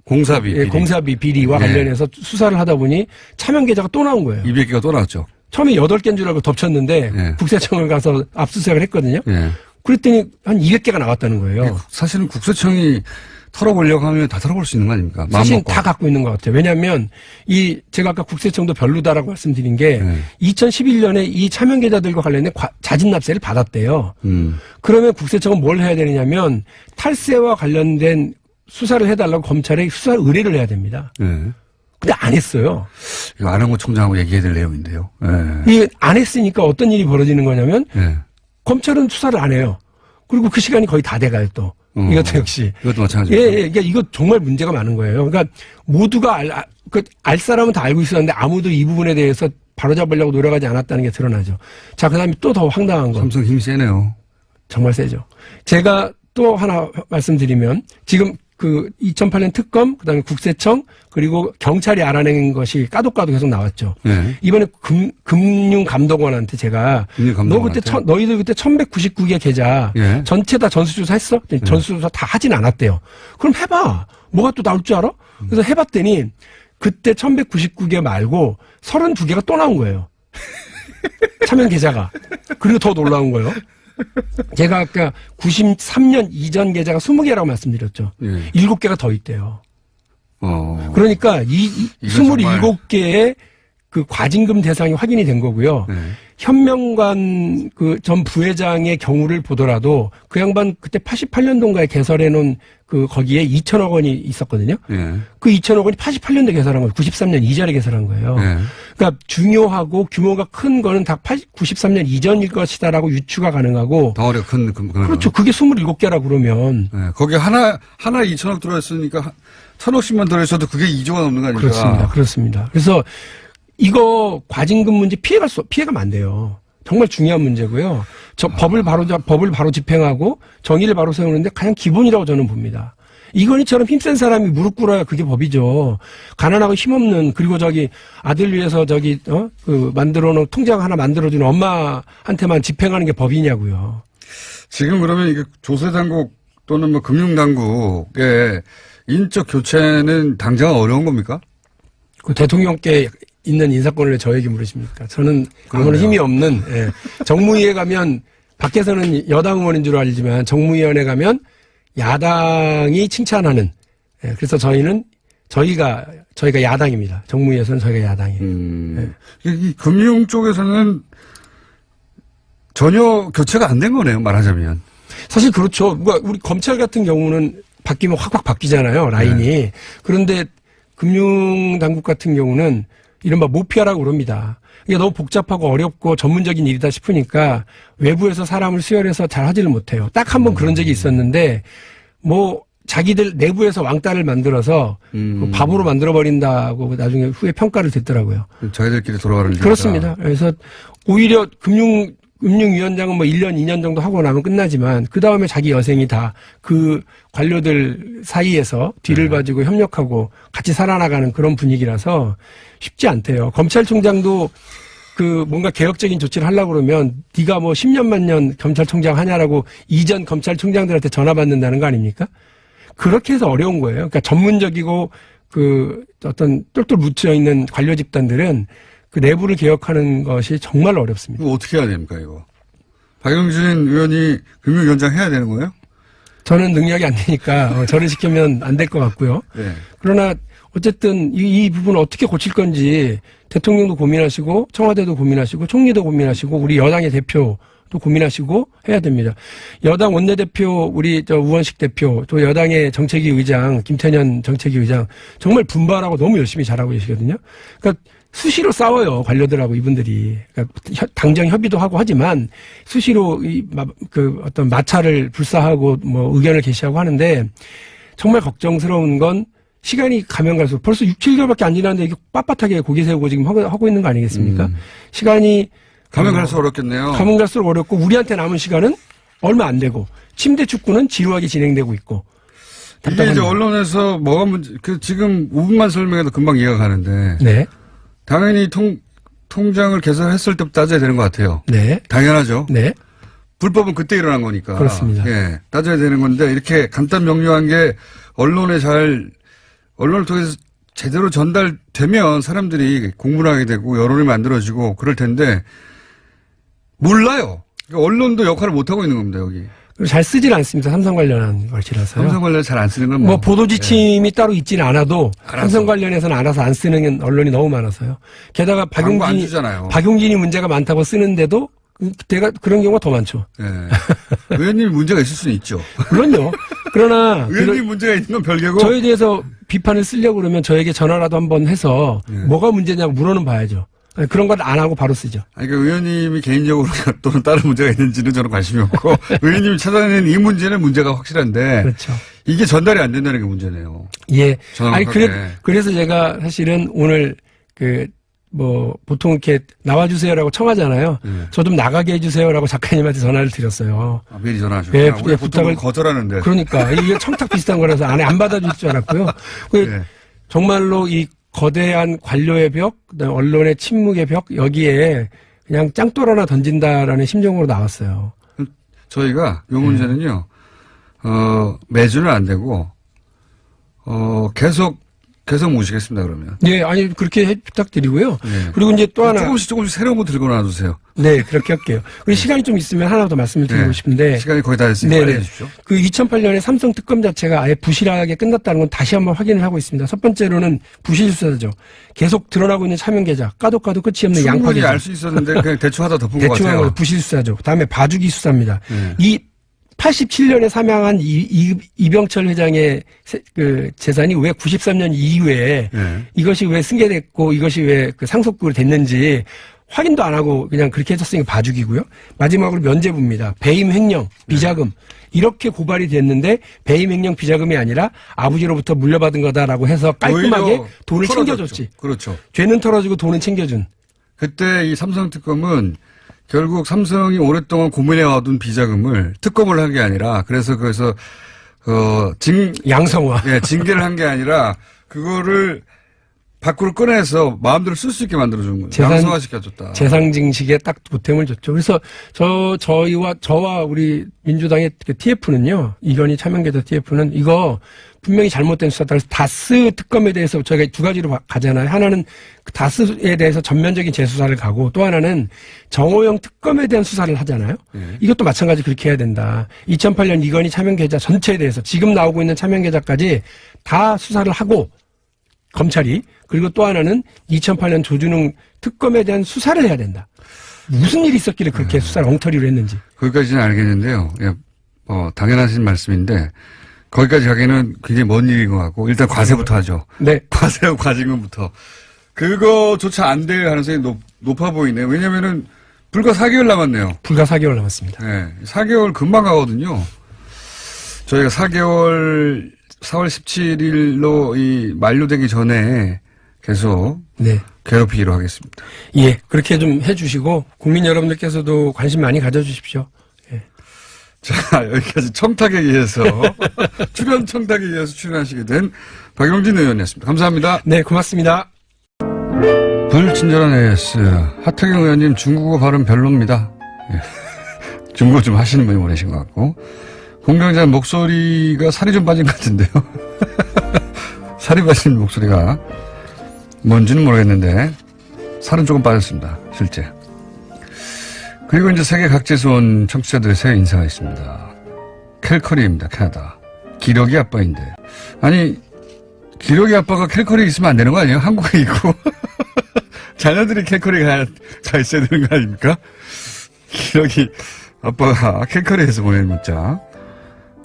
공사비 비리와 관련해서 수사를 하다 보니 차명 계좌가 또 나온 거예요. 200개가 또 나왔죠. 처음에 8개인 줄 알고 덮쳤는데 국세청을 가서 압수수색을 했거든요. 그랬더니 한 200개가 나왔다는 거예요. 사실은 국세청이 털어보려고 하면 다 털어볼 수 있는 거 아닙니까? 사실 다 갖고 있는 것 같아요. 왜냐하면 제가 아까 국세청도 별로다라고 말씀드린 게 2011년에 이 차명 계좌들과 관련된 자진납세를 받았대요. 그러면 국세청은 뭘 해야 되느냐면 탈세와 관련된 수사를 해달라고 검찰에 수사 의뢰를 해야 됩니다. 근데 안 했어요. 이거 안홍구 총장하고 얘기해야 될 내용인데요. 이게 안 했으니까 어떤 일이 벌어지는 거냐면 검찰은 수사를 안 해요. 그리고 그 시간이 거의 다 돼가요 또. 이것도 역시. 이것도 마찬가지예요. 예. 그러니까 이거 정말 문제가 많은 거예요. 그러니까 모두가 알 사람은 다 알고 있었는데 아무도 이 부분에 대해서 바로잡으려고 노력하지 않았다는 게 드러나죠. 자, 그 다음에 또 더 황당한 거. 삼성 힘이 세네요. 정말 세죠. 제가 또 하나 말씀드리면 지금 2008년 특검, 그 다음에 국세청, 그리고 경찰이 알아낸 것이 까도 계속 나왔죠. 이번에 금융감독원한테 제가 너희들 그때 1199개 계좌 전체 다 전수조사 했어? 전수조사 다 하진 않았대요. 그럼 해봐. 뭐가 또 나올 줄 알아? 그래서 해봤더니 그때 1199개 말고 32개가 또 나온 거예요. 차명 계좌가. 그리고 더 놀라운 거예요. 제가 아까 93년 이전 계좌가 20개라고 말씀드렸죠. 7개가 더 있대요. 그러니까 이 27개의 그 과징금 대상이 확인이 된 거고요. 현명관 전 부회장의 경우를 보더라도 그 양반 그때 88년도인가에 개설해 놓은 거기에 2천억 원이 있었거든요. 그 2천억 원이 88년도에 개설한 거예요. 93년 이전에 개설한 거예요. 그러니까 중요하고 규모가 큰 거는 다 93년 이전일 것이다라고 유추가 가능하고. 덩어리가 큰. 그렇죠. 그게 27개라 그러면. 거기 하나 2천억 들어있으니까 1,000억씩만 들어있어도 그게 2조가 넘는 거 아닙니까? 그렇습니다. 그래서 이거 과징금 문제 피해가면 안 돼요. 정말 중요한 문제고요. 법을 바로 집행하고 정의를 바로 세우는데 가장 기본이라고 저는 봅니다. 이건희처럼 힘센 사람이 무릎 꿇어야 그게 법이죠. 가난하고 힘없는, 그리고 아들 위해서 만들어놓은 통장 하나 만들어주는 엄마한테만 집행하는 게 법이냐고요. 지금 그러면 이게 조세당국 또는 뭐 금융당국의 인적 교체는 당장 어려운 겁니까? 그 대통령께 있는 인사권을 왜 저에게 물으십니까? 저는 아무런 힘이 없는, 예. 정무위에 가면 밖에서는 여당 의원인 줄 알지만 정무위원회 가면 야당이 칭찬하는, 예. 그래서 저희가 야당입니다. 정무위에서는 저희가 야당이에요. 예. 이 금융 쪽에서는 전혀 교체가 안 된 거네요, 말하자면. 사실 그렇죠. 그러니까 우리 검찰 같은 경우는 바뀌면 확확 바뀌잖아요, 라인이. 네. 그런데 금융당국 같은 경우는 이른바 모피아라고 그럽니다. 이게 너무 복잡하고 어렵고 전문적인 일이다 싶으니까 외부에서 사람을 수혈해서 잘 하지를 못해요. 딱 한 번 그런 적이 있었는데 뭐 자기들 내부에서 왕따를 만들어서 바보로 만들어버린다고 나중에 후에 평가를 듣더라고요. 자기들끼리 돌아가는 그렇습니다. 그래서 오히려 금융위원장은 뭐 1년, 2년 정도 하고 나면 끝나지만 그 다음에 자기 여생이 다 그 관료들 사이에서 뒤를 봐주고 협력하고 같이 살아나가는 그런 분위기라서 쉽지 않대요. 검찰총장도 그 뭔가 개혁적인 조치를 하려고 그러면 네가 뭐 10년 만년 검찰총장 하냐라고 이전 검찰총장들한테 전화 받는다는 거 아닙니까? 그렇게 해서 어려운 거예요. 그러니까 전문적이고 그 어떤 똘똘 묻혀 있는 관료 집단들은 그 내부를 개혁하는 것이 정말 어렵습니다. 이거 어떻게 해야 됩니까, 이거? 박영진 의원이 금융위원장 해야 되는 거예요? 저는 능력이 안 되니까 저를 시키면 안 될 것 같고요. 네. 그러나 어쨌든 이 부분을 어떻게 고칠 건지 대통령도 고민하시고 청와대도 고민하시고 총리도 고민하시고 우리 여당의 대표도 고민하시고 해야 됩니다. 여당 원내대표 우리 우원식 대표 또 여당의 정책위 의장 김태년 정책위 의장 정말 분발하고 너무 열심히 잘하고 계시거든요. 그러니까 수시로 싸워요, 관료들하고 이분들이. 그러니까 당정 협의도 하고 하지만 수시로 그 어떤 마찰을 불사하고 뭐 의견을 게시하고 하는데 정말 걱정스러운 건 시간이 가면 갈수록 벌써 6, 7개월밖에 안 지났는데 이게 빳빳하게 고개 세우고 지금 하고 있는 거 아니겠습니까? 시간이 가면 갈수록 어렵겠네요. 가면 갈수록 어렵고 우리한테 남은 시간은 얼마 안 되고 침대 축구는 지루하게 진행되고 있고. 이게 이제 언론에서 뭐가 문제, 지금 5분만 설명해도 금방 이해가 가는데. 네. 당연히 통장을 개설했을 때부터 따져야 되는 것 같아요. 네. 당연하죠. 네. 불법은 그때 일어난 거니까. 그렇습니다. 예. 따져야 되는 건데 이렇게 간단 명료한 게 언론을 통해서 제대로 전달되면 사람들이 공부를 하게 되고 여론이 만들어지고 그럴 텐데 몰라요. 그러니까 언론도 역할을 못 하고 있는 겁니다, 여기. 잘 쓰질 않습니다. 삼성 관련한 것이라서요. 삼성 관련 잘 안 쓰는 건 뭐 보도 지침이 따로 있지는 않아도 알아서. 삼성 관련해서는 알아서 안 쓰는 언론이 너무 많아서요. 게다가 광고 안 주잖아요. 박용진이 문제가 많다고 쓰는데도 그때가 그런 경우가 더 많죠. 예. 의원님이 문제가 있을 수는 있죠. 그럼요. 그러나 의원님 문제가 있는 건 별개고. 저에 대해서 비판을 쓰려고 그러면 저에게 전화라도 한번 해서 뭐가 문제냐고 물어는 봐야죠. 그런 걸 안 하고 바로 쓰죠. 아니, 그러니까 의원님이 개인적으로 또는 다른 문제가 있는지는 저는 관심이 없고 의원님이 찾아내는 이 문제는 문제가 확실한데 그렇죠. 이게 전달이 안 된다는 게 문제네요. 예. 아니 정확하게. 그래서 제가 사실은 오늘 보통 이렇게 나와주세요라고 청하잖아요. 저 좀 나가게 해주세요라고 작가님한테 전화를 드렸어요. 아, 미리 전화하셨구나. 예, 우리 보통 부탁을 거절하는데. 그러니까 이게 청탁 비슷한 거라서 안에 안 받아줄 줄 알았고요. 네. 정말로 이 거대한 관료의 벽, 그다음에 언론의 침묵의 벽 여기에 그냥 짱돌 하나 던진다라는 심정으로 나왔어요. 저희가 이 문제는요. 매주는 안 되고 계속 모시겠습니다, 그러면. 예, 아니 그렇게 부탁드리고요. 네. 그리고 이제 또 하나 조금씩 새로운 거 들고 나와주세요. 네, 그렇게 할게요. 그리고 시간이 좀 있으면 하나 더 말씀을 드리고 싶은데 시간이 거의 다 됐으니까 빨리 해주십시오. 그 2008년에 삼성 특검 자체가 아예 부실하게 끝났다는 건 다시 한번 확인을 하고 있습니다. 첫 번째로는 부실 수사죠. 계속 드러나고 있는 차명 계좌, 까도 끝이 없는 양파 충분히 계좌. 알 수 있었는데 그냥 대충 하다 덮은 것 대충 한 같아요. 거 부실 수사죠. 그다음에 봐주기 수사입니다. 이 87년에 사망한 이병철 회장의 그 재산이 왜 93년 이후에 이것이 왜 승계됐고 이것이 왜 그 상속으로 됐는지 확인도 안 하고 그냥 그렇게 해줬으니까 봐주기고요. 마지막으로 면죄부입니다. 배임 횡령, 비자금 이렇게 고발이 됐는데 배임 횡령 비자금이 아니라 아버지로부터 물려받은 거다라고 해서 깔끔하게 돈을 챙겨줬지. 그렇죠. 죄는 털어주고 돈은 챙겨준. 그때 이 삼성 특검은 결국 삼성이 오랫동안 고민해와둔 비자금을 특검을 한 게 아니라 그래서 양성화. 예, 징계를 한 게 아니라 그거를 밖으로 꺼내서 마음대로 쓸 수 있게 만들어주는 거죠. 양성화시켜줬다. 재상 증식에 딱 보탬을 줬죠. 그래서 저와 우리 민주당의 그 TF는요, 이건희 차명계좌 TF는 이거 분명히 잘못된 수사다. 그래서 다스 특검에 대해서 저희가 두 가지로 가잖아요. 하나는 그 다스에 대해서 전면적인 재수사를 가고 또 하나는 정호영 특검에 대한 수사를 하잖아요. 이것도 마찬가지 그렇게 해야 된다. 2008년 이건희 차명계좌 전체에 대해서 지금 나오고 있는 차명계좌까지 다 수사를 하고 검찰이 그리고 또 하나는 2008년 조준웅 특검에 대한 수사를 해야 된다. 무슨 일이 있었길래 그렇게 수사를 엉터리로 했는지. 거기까지는 알겠는데요. 예, 당연하신 말씀인데 거기까지 가기는 굉장히 먼 일인 것 같고 일단 과세부터 하죠. 네. 과세하고 과징금부터. 그거조차 안 될 가능성이 높아 보이네요. 왜냐면은 불과 4개월 남았네요. 불과 4개월 남았습니다. 네. 4개월 금방 가거든요. 저희가 4개월 4월 17일로 이 만료되기 전에 계속 네. 괴롭히기로 하겠습니다. 예, 그렇게 좀 해주시고 국민 여러분들께서도 관심 많이 가져주십시오. 예. 자, 여기까지 청탁에 의해서 출연 청탁에 의해서 출연하시게 된 박용진 의원이었습니다. 감사합니다. 네, 고맙습니다. 불친절한 AS 하태경 의원님 중국어 발음 별로입니다. 예. 중국어 좀 하시는 분이 보내신 것 같고 공경장 목소리가 살이 좀 빠진 것 같은데요. 살이 빠진 목소리가 뭔지는 모르겠는데 살은 조금 빠졌습니다. 실제. 그리고 이제 세계 각지에서 온 청취자들의 새 인사가 있습니다. 캘커리입니다. 캐나다. 기러기 아빠인데. 아니 기러기 아빠가 캘커리에 있으면 안 되는 거 아니에요? 한국에 있고. 자녀들이 캘커리에 가 있어야 되는 거 아닙니까? 기러기 아빠가 캘커리에서 보낸 문자.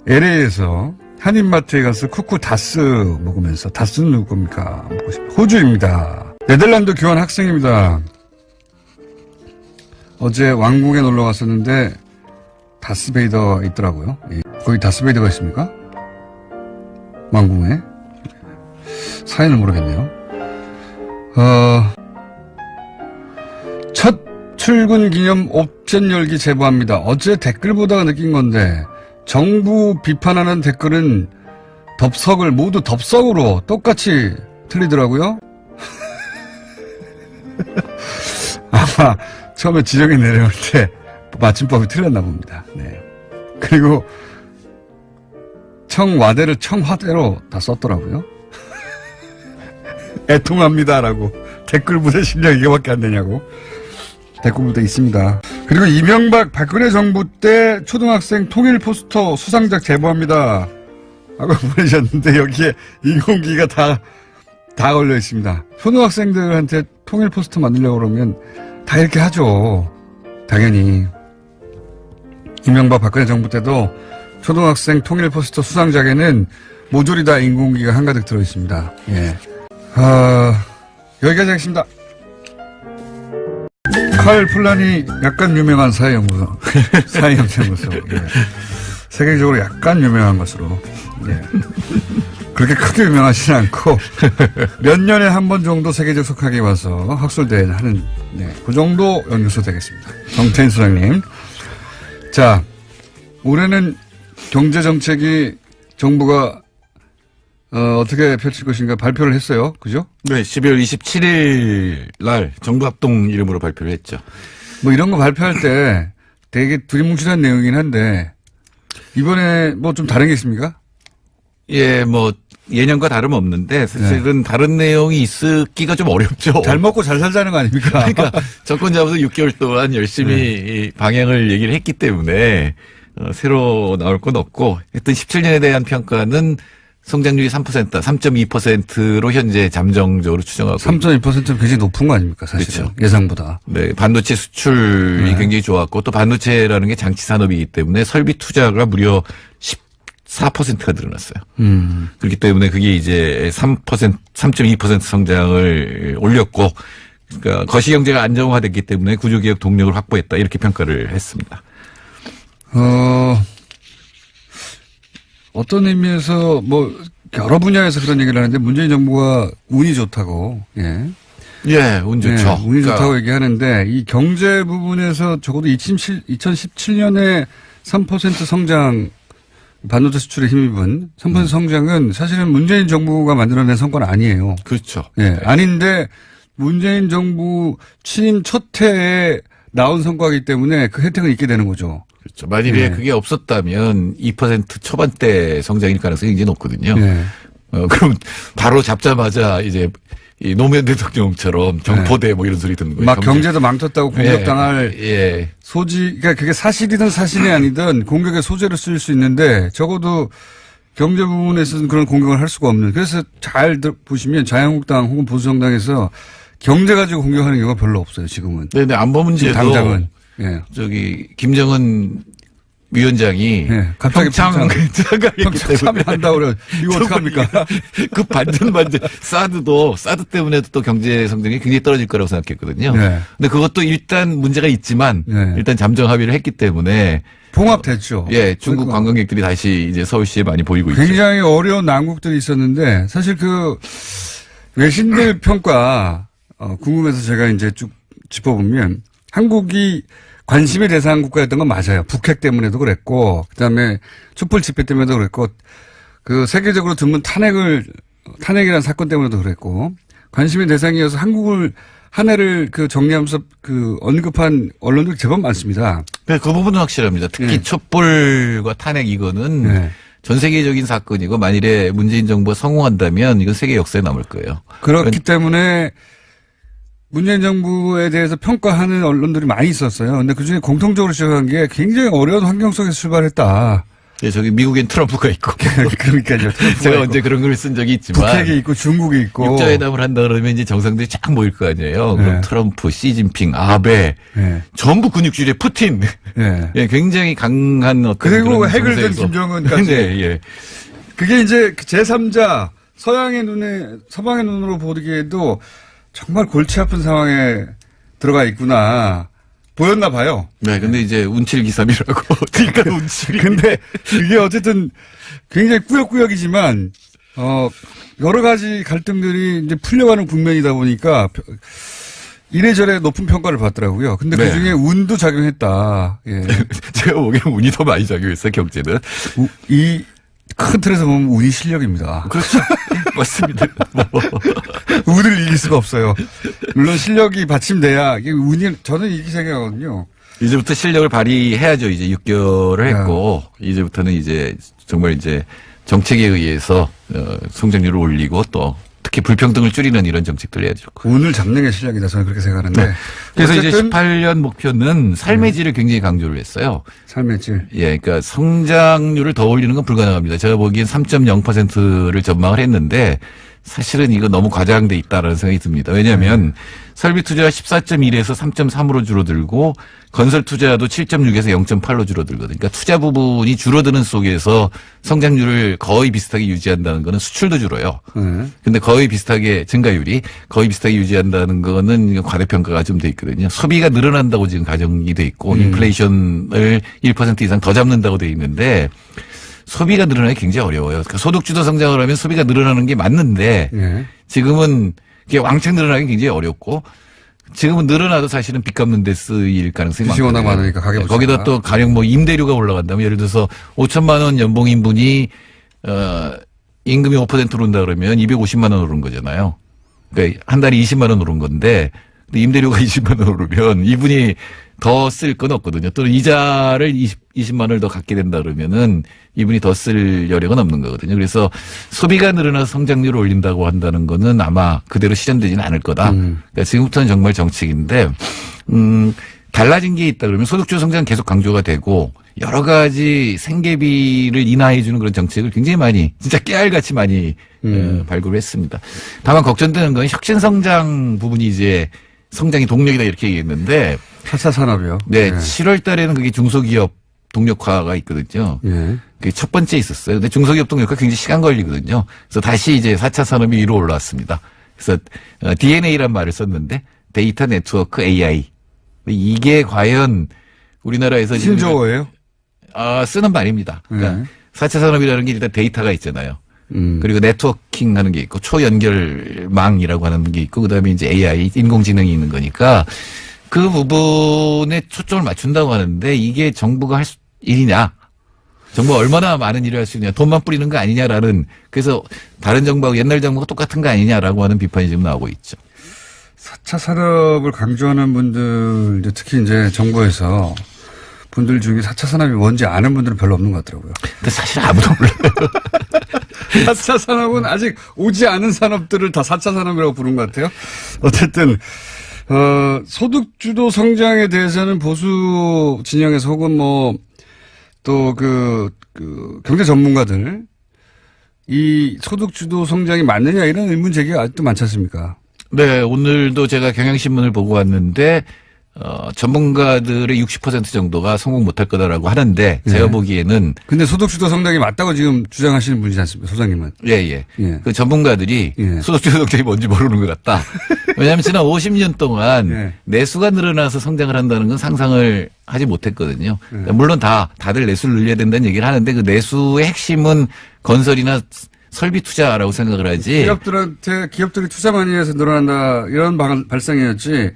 LA에서 한인마트에 가서 쿠쿠 다스 먹으면서 다스는 누구 겁니까? 먹고 싶어요. 호주입니다. 네덜란드 교환 학생입니다. 어제 왕궁에 놀러 갔었는데 다스베이더가 있더라고요. 거기 다스베이더가 있습니까? 왕궁에? 사연을 모르겠네요. 첫 출근 기념 옵션 열기 제보합니다. 어제 댓글 보다가 느낀 건데 정부 비판하는 댓글은 모두 덥석으로 똑같이 틀리더라고요. 아마 처음에 지정에 내려올 때 맞춤법이 틀렸나 봅니다. 네. 그리고 청와대를 청화대로 다 썼더라고요. 애통합니다라고 댓글 부대 실력 이거밖에 안 되냐고 댓글 부대 있습니다. 그리고 이명박 박근혜 정부 때 초등학생 통일 포스터 수상작 제보합니다 하고 보내셨는데 여기에 인공기가 다 걸려 있습니다. 초등학생들한테 통일 포스터 만들려고 그러면 다 이렇게 하죠. 당연히 이명박 박근혜 정부 때도 초등학생 통일 포스터 수상작에는 모조리 다 인공기가 한가득 들어 있습니다. 예. 여기까지 하겠습니다. 칼 플란이 약간 유명한 사회연구소. 예. 세계적으로 약간 유명한 것으로. 예. 그렇게 크게 유명하지는 않고, 몇 년에 한 번 정도 세계적 속학에 와서 학술대회를 하는, 네, 그 정도 연구소 되겠습니다. 정태인 소장님. 자, 올해는 경제정책이 정부가 어떻게 펼칠 것인가 발표를 했어요. 그죠? 네, 12월 27일 날 정부 합동 이름으로 발표를 했죠. 뭐 이런 거 발표할 때 되게 두리뭉실한 내용이긴 한데 이번에 뭐 좀 다른 게 있습니까? 예, 뭐 예년과 다름없는데 사실은 다른 내용이 있기가 좀 어렵죠. 잘 먹고 잘 살자는 거 아닙니까? 그러니까 정권 잡아서 6개월 동안 열심히 방향을 얘기를 했기 때문에 새로 나올 건 없고 하여튼 17년에 대한 평가는 성장률이 3%, 3.2%로 현재 잠정적으로 추정하고 3.2%는 굉장히 높은 거 아닙니까, 사실은. 그렇죠. 예상보다. 네, 반도체 수출이 굉장히 좋았고 또 반도체라는 게 장치 산업이기 때문에 설비 투자가 무려 14%가 늘어났어요. 그렇기 때문에 그게 이제 3.2% 성장을 올렸고 그러니까 거시경제가 안정화됐기 때문에 구조개혁 동력을 확보했다 이렇게 평가를 했습니다. 어떤 의미에서 뭐 여러 분야에서 그런 얘기를 하는데 문재인 정부가 운이 좋다고. 예. 예, 운 좋죠. 네, 운이 좋다고 얘기하는데 이 경제 부분에서 적어도 2017년에 3% 성장이 반도체 수출에 힘입은 3% 성장은 사실은 문재인 정부가 만들어낸 성과는 아니에요. 그렇죠. 예, 아닌데 문재인 정부 취임 첫 해에 나온 성과이기 때문에 그 혜택은 있게 되는 거죠. 그렇죠. 만일에 예. 그게 없었다면 2% 초반대 성장일 가능성이 굉장히 높거든요. 예. 그럼 바로 잡자마자 이제 이 노무현 대통령처럼 경포대 뭐 이런 소리 듣는 거예요. 막 경제도 망쳤다고 공격당할 예. 소지, 그러니까 그게 사실이든 사실이 아니든 공격의 소재로 쓰일 수 있는데 적어도 경제 부분에서는 그런 공격을 할 수가 없는. 그래서 잘 보시면 자유한국당 혹은 보수정당에서 경제 가지고 공격하는 경우가 별로 없어요, 지금은. 네, 안보 문제도 당장은. 예. 저기 김정은 위원장이 예, 갑자기 평창 참여한다고 그래요. 이거 어떡합니까? 그 반전 사드 때문에도 또 경제 성장이 굉장히 떨어질 거라고 생각했거든요. 네. 근데 그것도 일단 문제가 있지만 네. 일단 잠정 합의를 했기 때문에 봉합됐죠. 예, 중국 관광객들이 다시 이제 서울시에 많이 보이고 있죠. 굉장히 어려운 난국들이 있었는데 사실 그 외신들 평가 궁금해서 제가 이제 쭉 짚어보면 한국이 관심의 대상 국가였던 건 맞아요. 북핵 때문에도 그랬고, 그다음에 촛불 집회 때문에도 그랬고, 그 세계적으로 드문 탄핵이라는 사건 때문에도 그랬고, 관심의 대상이어서 한국을 한 해를 그 정리하면서 그 언급한 언론들이 제법 많습니다. 그 부분은 확실합니다. 특히 네. 촛불과 탄핵 이거는 네. 전 세계적인 사건이고 만일에 문재인 정부가 성공한다면 이건 세계 역사에 남을 거예요. 그렇기 때문에 문재인 정부에 대해서 평가하는 언론들이 많이 있었어요. 근데 그중에 공통적으로 지적한 게 굉장히 어려운 환경 속에서 출발했다. 예, 저기 미국엔 트럼프가 있고. 그러니까요. 제가 언제 그런 걸 쓴 적이 있지만. 북핵이 있고 중국이 있고. 육자회담을 한다 그러면 이제 정상들이 쫙 모일 거 아니에요. 그럼 네. 트럼프, 시진핑, 아베. 네. 전부 근육질의 푸틴. 네. 예, 굉장히 강한 어떤. 그리고 그런 핵을 든 정세에서. 김정은까지. 네, 예. 그게 이제 제3자 서방의 눈으로 보기에도 정말 골치 아픈 상황에 들어가 있구나. 보였나 봐요. 네, 근데 이제 운칠기삼이라고. 그러니까 운칠이. 근데 이게 어쨌든 굉장히 꾸역꾸역이지만, 여러 가지 갈등들이 이제 풀려가는 국면이다 보니까 이래저래 높은 평가를 받더라고요. 근데 그 중에 운도 작용했다. 예. 제가 보기엔 운이 더 많이 작용했어요, 경제는. 이 큰 틀에서 보면 운이 실력입니다. 그렇죠. 맞습니다. 운을 이길 수가 없어요. 물론 실력이 받침돼야 이게 운이 저는 이렇게 생각하거든요. 이제부터 실력을 발휘해야죠. 이제 6개월을 했고 이제부터는 이제 정말 이제 정책에 의해서 성장률을 올리고 또 특히 불평등을 줄이는 이런 정책들을 해야죠. 운을 잡는 게 실력이다. 저는 그렇게 생각하는데. 네. 그래서 이제 18년 목표는 삶의 질을 굉장히 강조를 했어요. 삶의 질. 예, 그러니까 성장률을 더 올리는 건 불가능합니다. 제가 보기엔 3.0%를 전망을 했는데 사실은 이거 너무 과장돼 있다라는 생각이 듭니다. 왜냐하면 설비 투자가 14.1에서 3.3으로 줄어들고 건설 투자도 7.6에서 0.8로 줄어들거든요. 그러니까 투자 부분이 줄어드는 속에서 성장률을 거의 비슷하게 유지한다는 거는 수출도 줄어요. 근데 거의 비슷하게 증가율이 거의 비슷하게 유지한다는 거는 과대평가가 좀 돼 있거든요. 소비가 늘어난다고 지금 가정이 돼 있고 인플레이션을 1% 이상 더 잡는다고 돼 있는데 소비가 늘어나기 굉장히 어려워요. 그러니까 소득주도 성장을 하면 소비가 늘어나는 게 맞는데 지금은 그게 왕창 늘어나기 굉장히 어렵고 지금은 늘어나도 사실은 빚 갚는 데 쓰일 가능성이 빚이 워낙 많으니까 가계부채가. 거기다 또 가령 뭐 임대료가 올라간다면 예를 들어서 5천만 원 연봉 인분이 임금이 5% 오른다 그러면 250만 원 오른 거잖아요. 그러니까 한 달에 20만 원 오른 건데 근데 임대료가 20만 원 오르면 이분이 더 쓸 건 없거든요. 또는 이자를 20만 원을 더 갖게 된다 그러면은 이분이 더 쓸 여력은 없는 거거든요. 그래서 소비가 늘어나서 성장률을 올린다고 한다는 거는 아마 그대로 실현되지는 않을 거다. 그러니까 지금부터는 정말 정책인데, 달라진 게 있다 그러면 소득주도 성장 계속 강조가 되고 여러 가지 생계비를 인하해주는 그런 정책을 굉장히 많이 진짜 깨알같이 많이 발굴을 했습니다. 다만 걱정되는 건 혁신성장 부분이 이제 성장이 동력이다 이렇게 얘기했는데 4차 산업이요. 네, 7월 달에는 그게 중소기업 동력화가 있거든요. 그게 첫 번째 있었어요. 근데 중소기업 동력화 굉장히 시간 걸리거든요. 그래서 다시 이제 4차 산업이 위로 올라왔습니다. 그래서 DNA란 말을 썼는데 데이터 네트워크 AI. 이게 과연 우리나라에서 신조어예요? 쓰는 말입니다. 그러니까 4차 산업이라는 게 일단 데이터가 있잖아요. 그리고 네트워킹 하는 게 있고 초연결망이라고 하는 게 있고 그다음에 이제 AI 인공지능이 있는 거니까 그 부분에 초점을 맞춘다고 하는데 이게 정부가 할 일이냐? 정부가 얼마나 많은 일을 할 수 있냐, 돈만 뿌리는 거 아니냐라는, 그래서 다른 정부하고 옛날 정부가 똑같은 거 아니냐라고 하는 비판이 지금 나오고 있죠. 4차 산업을 강조하는 분들, 특히 이제 정부에서 분들 중에 4차 산업이 뭔지 아는 분들은 별로 없는 것 같더라고요. 근데 사실 아무도 몰라요. 4차 산업은 아직 오지 않은 산업들을 다 4차 산업이라고 부른 것 같아요. 어쨌든, 소득주도 성장에 대해서는 보수 진영에서 혹은 또 경제 전문가들, 이 소득주도 성장이 맞느냐 이런 의문 제기가 아직도 많지 않습니까? 네, 오늘도 제가 경향신문을 보고 왔는데, 전문가들의 60% 정도가 성공 못할 거다라고 하는데, 제가 보기에는. 근데 소득주도 성장이 맞다고 지금 주장하시는 분이지 않습니까, 소장님은? 예. 그 전문가들이 소득주도 성장이 뭔지 모르는 것 같다. 왜냐하면 지난 50년 동안 내수가 늘어나서 성장을 한다는 건 상상을 하지 못했거든요. 물론 다들 내수를 늘려야 된다는 얘기를 하는데 그 내수의 핵심은 건설이나 설비 투자라고 생각을 하지. 기업들이 투자 많이 해서 늘어난다 이런 발상이었지.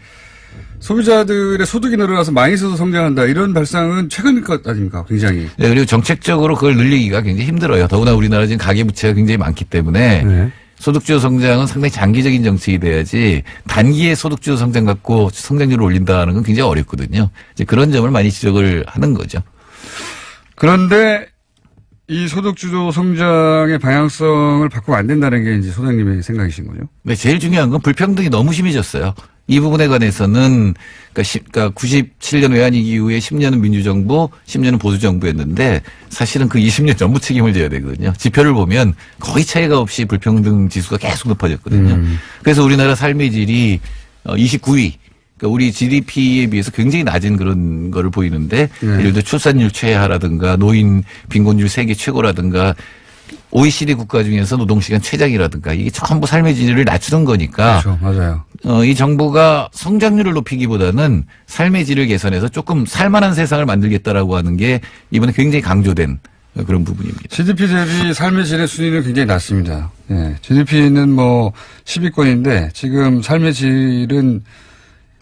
소비자들의 소득이 늘어나서 많이 써서 성장한다 이런 발상은 최근 것 아닙니까? 굉장히. 네, 그리고 정책적으로 그걸 늘리기가 굉장히 힘들어요. 더구나 우리나라 지금 가계부채가 굉장히 많기 때문에 소득주도 성장은 상당히 장기적인 정책이 돼야지 단기에 소득주도 성장 갖고 성장률을 올린다는 건 굉장히 어렵거든요. 이제 그런 점을 많이 지적을 하는 거죠. 그런데 이 소득주도 성장의 방향성을 바꾸면 안 된다는 게 이제 소장님의 생각이신 거죠? 네, 제일 중요한 건 불평등이 너무 심해졌어요. 이 부분에 관해서는 그러니까 97년 외환위기 이후에 10년은 민주정부, 10년은 보수정부였는데 사실은 그 20년 전부 책임을 져야 되거든요. 지표를 보면 거의 차이가 없이 불평등 지수가 계속 높아졌거든요. 그래서 우리나라 삶의 질이 29위. 그러니까 우리 GDP에 비해서 굉장히 낮은 그런 거를 보이는데 예를 들어 출산율 최하라든가 노인 빈곤율 세계 최고라든가 OECD 국가 중에서 노동시간 최장이라든가 이게 전부 삶의 질을 낮추는 거니까. 그렇죠. 맞아요. 이 정부가 성장률을 높이기보다는 삶의 질을 개선해서 조금 살만한 세상을 만들겠다라고 하는 게 이번에 굉장히 강조된 그런 부분입니다. GDP 대비 삶의 질의 순위는 굉장히 낮습니다. 예. GDP는 10위권인데 지금 삶의 질은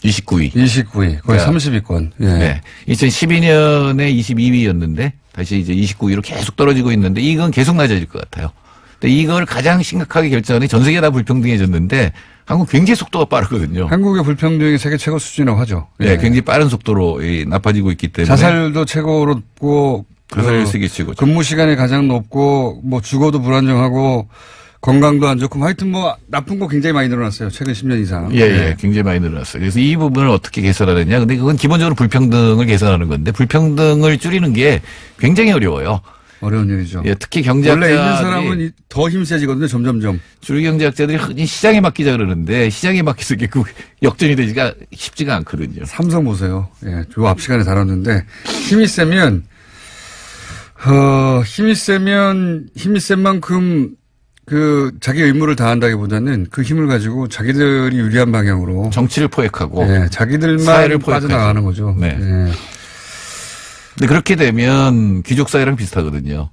29위. 거의 그러니까 30위권. 예. 네. 2012년에 22위였는데 다시 이제 29위로 계속 떨어지고 있는데 이건 계속 낮아질 것 같아요. 근데 이걸 가장 심각하게 결정하는 전 세계가 다 불평등해졌는데 한국 굉장히 속도가 빠르거든요. 한국의 불평등이 세계 최고 수준이라고 하죠. 네, 굉장히 빠른 속도로 나빠지고 있기 때문에. 자살도 최고로 높고, 자살률 세계 최고죠. 근무 시간이 가장 높고, 주거도 불안정하고, 건강도 안 좋고, 하여튼 나쁜 거 굉장히 많이 늘어났어요. 최근 10년 이상. 예, 굉장히 많이 늘어났어요. 그래서 이 부분을 어떻게 개선하느냐. 근데 그건 기본적으로 불평등을 개선하는 건데, 불평등을 줄이는 게 굉장히 어려워요. 어려운 일이죠. 예, 특히 경제학자들이. 원래 있는 사람은 더 힘 세지거든요, 점점점. 주류 경제학자들이 흔히 시장에 맡기자 그러는데, 시장에 맡겨서 이게 역전이 되기가 쉽지가 않거든요. 삼성 보세요. 예, 요 앞 시간에 다뤘는데, 힘이 세면 센 만큼 자기 의무를 다한다기보다는 그 힘을 가지고 자기들이 유리한 방향으로. 정치를 포획하고. 예, 자기들만 사회를 빠져나가는 거죠. 네. 예. 근데 그렇게 되면 귀족사회랑 비슷하거든요.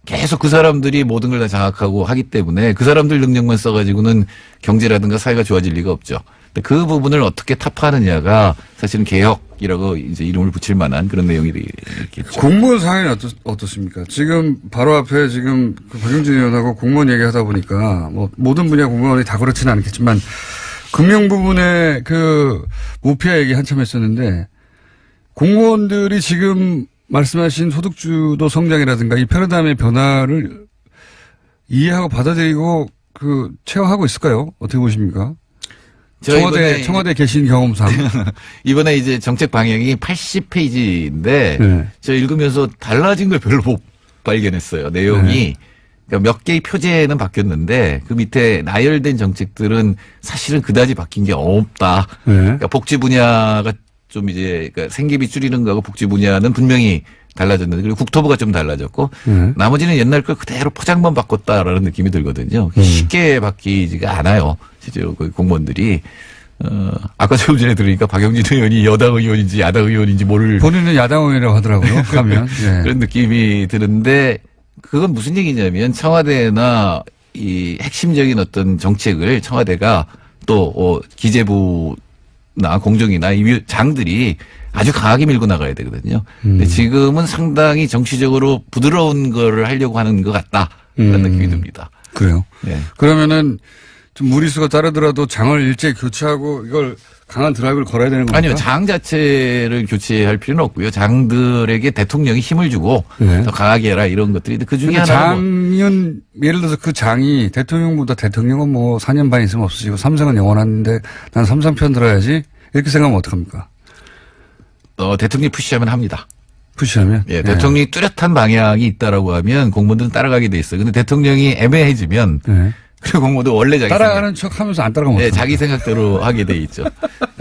계속 그 사람들이 모든 걸 다 장악하고 하기 때문에 그 사람들 능력만 써가지고는 경제라든가 사회가 좋아질 리가 없죠. 근데 그 부분을 어떻게 타파하느냐가 사실은 개혁이라고 이제 이름을 붙일 만한 그런 내용이 되겠죠. 공무원 사회는 어떻습니까? 지금 바로 앞에 지금 박용진 의원하고 공무원 얘기하다 보니까 모든 분야 공무원이 다 그렇지는 않겠지만 금융 부분에 모피아 얘기 한참 했었는데 공무원들이 지금 말씀하신 소득주도 성장이라든가 이 패러다임의 변화를 이해하고 받아들이고 체화하고 있을까요? 어떻게 보십니까? 청와대에 계신 경험상. 이번에 이제 정책 방향이 80페이지인데 저 읽으면서 달라진 걸 별로 못 발견했어요. 내용이. 그러니까 몇 개의 표제는 바뀌었는데 그 밑에 나열된 정책들은 사실은 그다지 바뀐 게 없다. 그러니까 복지 분야가 좀 이제 생계비 줄이는 거하고 복지 분야는 분명히 달라졌는데 그리고 국토부가 좀 달라졌고 나머지는 옛날 걸 그대로 포장만 바꿨다라는 느낌이 들거든요. 쉽게 바뀌지가 않아요. 실제로 공무원들이. 아까 조금 전에 들으니까 박영진 의원이 여당 의원인지 야당 의원인지 모를. 본인은 야당 의원이라고 하더라고요. 하면. 예. 그런 느낌이 드는데 그건 무슨 얘기냐면 청와대나 이 핵심적인 어떤 정책을 청와대가 또 기재부 공정이나 이 장들이 아주 강하게 밀고 나가야 되거든요. 근데 지금은 상당히 정치적으로 부드러운 거를 하려고 하는 것 같다라는 느낌이 듭니다. 그래요? 네. 그러면은 좀 무리수가 따르더라도 장을 일제히 교체하고 이걸 강한 드라이브를 걸어야 되는 겁니까? 아니요. 장 자체를 교체할 필요는 없고요. 장들에게 대통령이 힘을 주고 네. 더 강하게 해라 이런 것들이 그 중에 하나는 장은 예를 들어서 그 장이 대통령보다 대통령은 뭐 4년 반 있으면 없어지고 삼성은 영원한데 난 삼성 편 들어야지 이렇게 생각하면 어떡합니까? 대통령이 푸시하면 합니다. 푸시하면? 예, 대통령이 뚜렷한 방향이 있다라고 하면 공무원들은 따라가게 돼 있어요. 근데 대통령이 애매해지면 네. 그리고 공무원도 원래 자기 따라가는 척 하면서 안 따라가면 네, 어떡합니까? 자기 생각대로 하게 돼 있죠.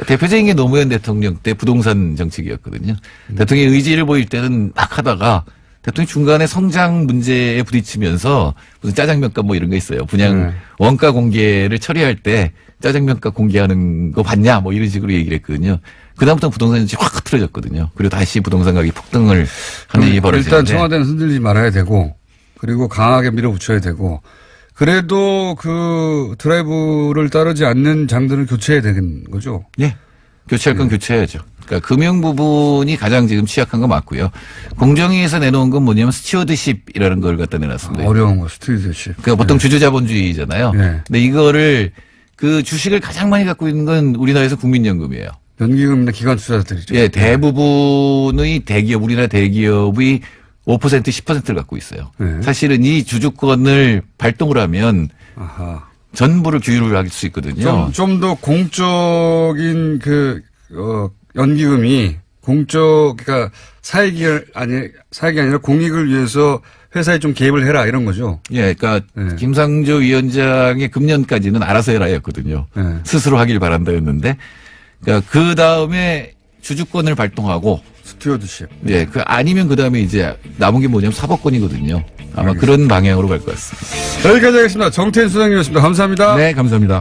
대표적인 게 노무현 대통령 때 부동산 정책이었거든요. 대통령이 의지를 보일 때는 막 하다가 대통령이 중간에 성장 문제에 부딪히면서 무슨 짜장면값 뭐 이런 거 있어요. 분양 원가 공개를 처리할 때 짜장면값 공개하는 거 봤냐 뭐 이런 식으로 얘기를 했거든요. 그다음부터 부동산 정책이 확 흐트러졌거든요. 그리고 다시 부동산 가격이 폭등을 하는 일이 벌어지는데 일단 청와대는 흔들리지 말아야 되고 그리고 강하게 밀어붙여야 되고 그래도 그 드라이브를 따르지 않는 장들을 교체해야 되는 거죠. 예. 교체할 건 교체해야죠. 그러니까 금융 부분이 가장 지금 취약한 거 맞고요. 공정위에서 내놓은 건 뭐냐면 스튜어드십이라는 걸 갖다 내놨습니다. 어려운 거 스튜어드십. 그러니까 보통 주주자본주의잖아요. 네. 근데 이거를 그 주식을 가장 많이 갖고 있는 건 우리나라에서 국민연금이에요. 연기금이나 기관 투자자들이죠. 예, 대부분의 대기업, 우리나라 대기업이 5% 10%를 갖고 있어요. 네. 사실은 이 주주권을 발동을 하면 아하. 전부를 규율을 할 수 있거든요. 좀 더 공적인 연기금이 그러니까 사익이 아니라 공익을 위해서 회사에 좀 개입을 해라 이런 거죠. 예, 그러니까 네. 김상조 위원장의 금년까지는 알아서 해라였거든요. 네. 스스로 하길 바란다였는데, 그러니까 그 다음에 주주권을 발동하고, 스튜어드십. 예, 그 아니면 그 다음에 이제 남은 게 뭐냐면 사법권이거든요. 아마 알겠습니다. 그런 방향으로 갈 것 같습니다. 여기까지 하겠습니다. 정태인 소장님이었습니다. 감사합니다. 네, 감사합니다.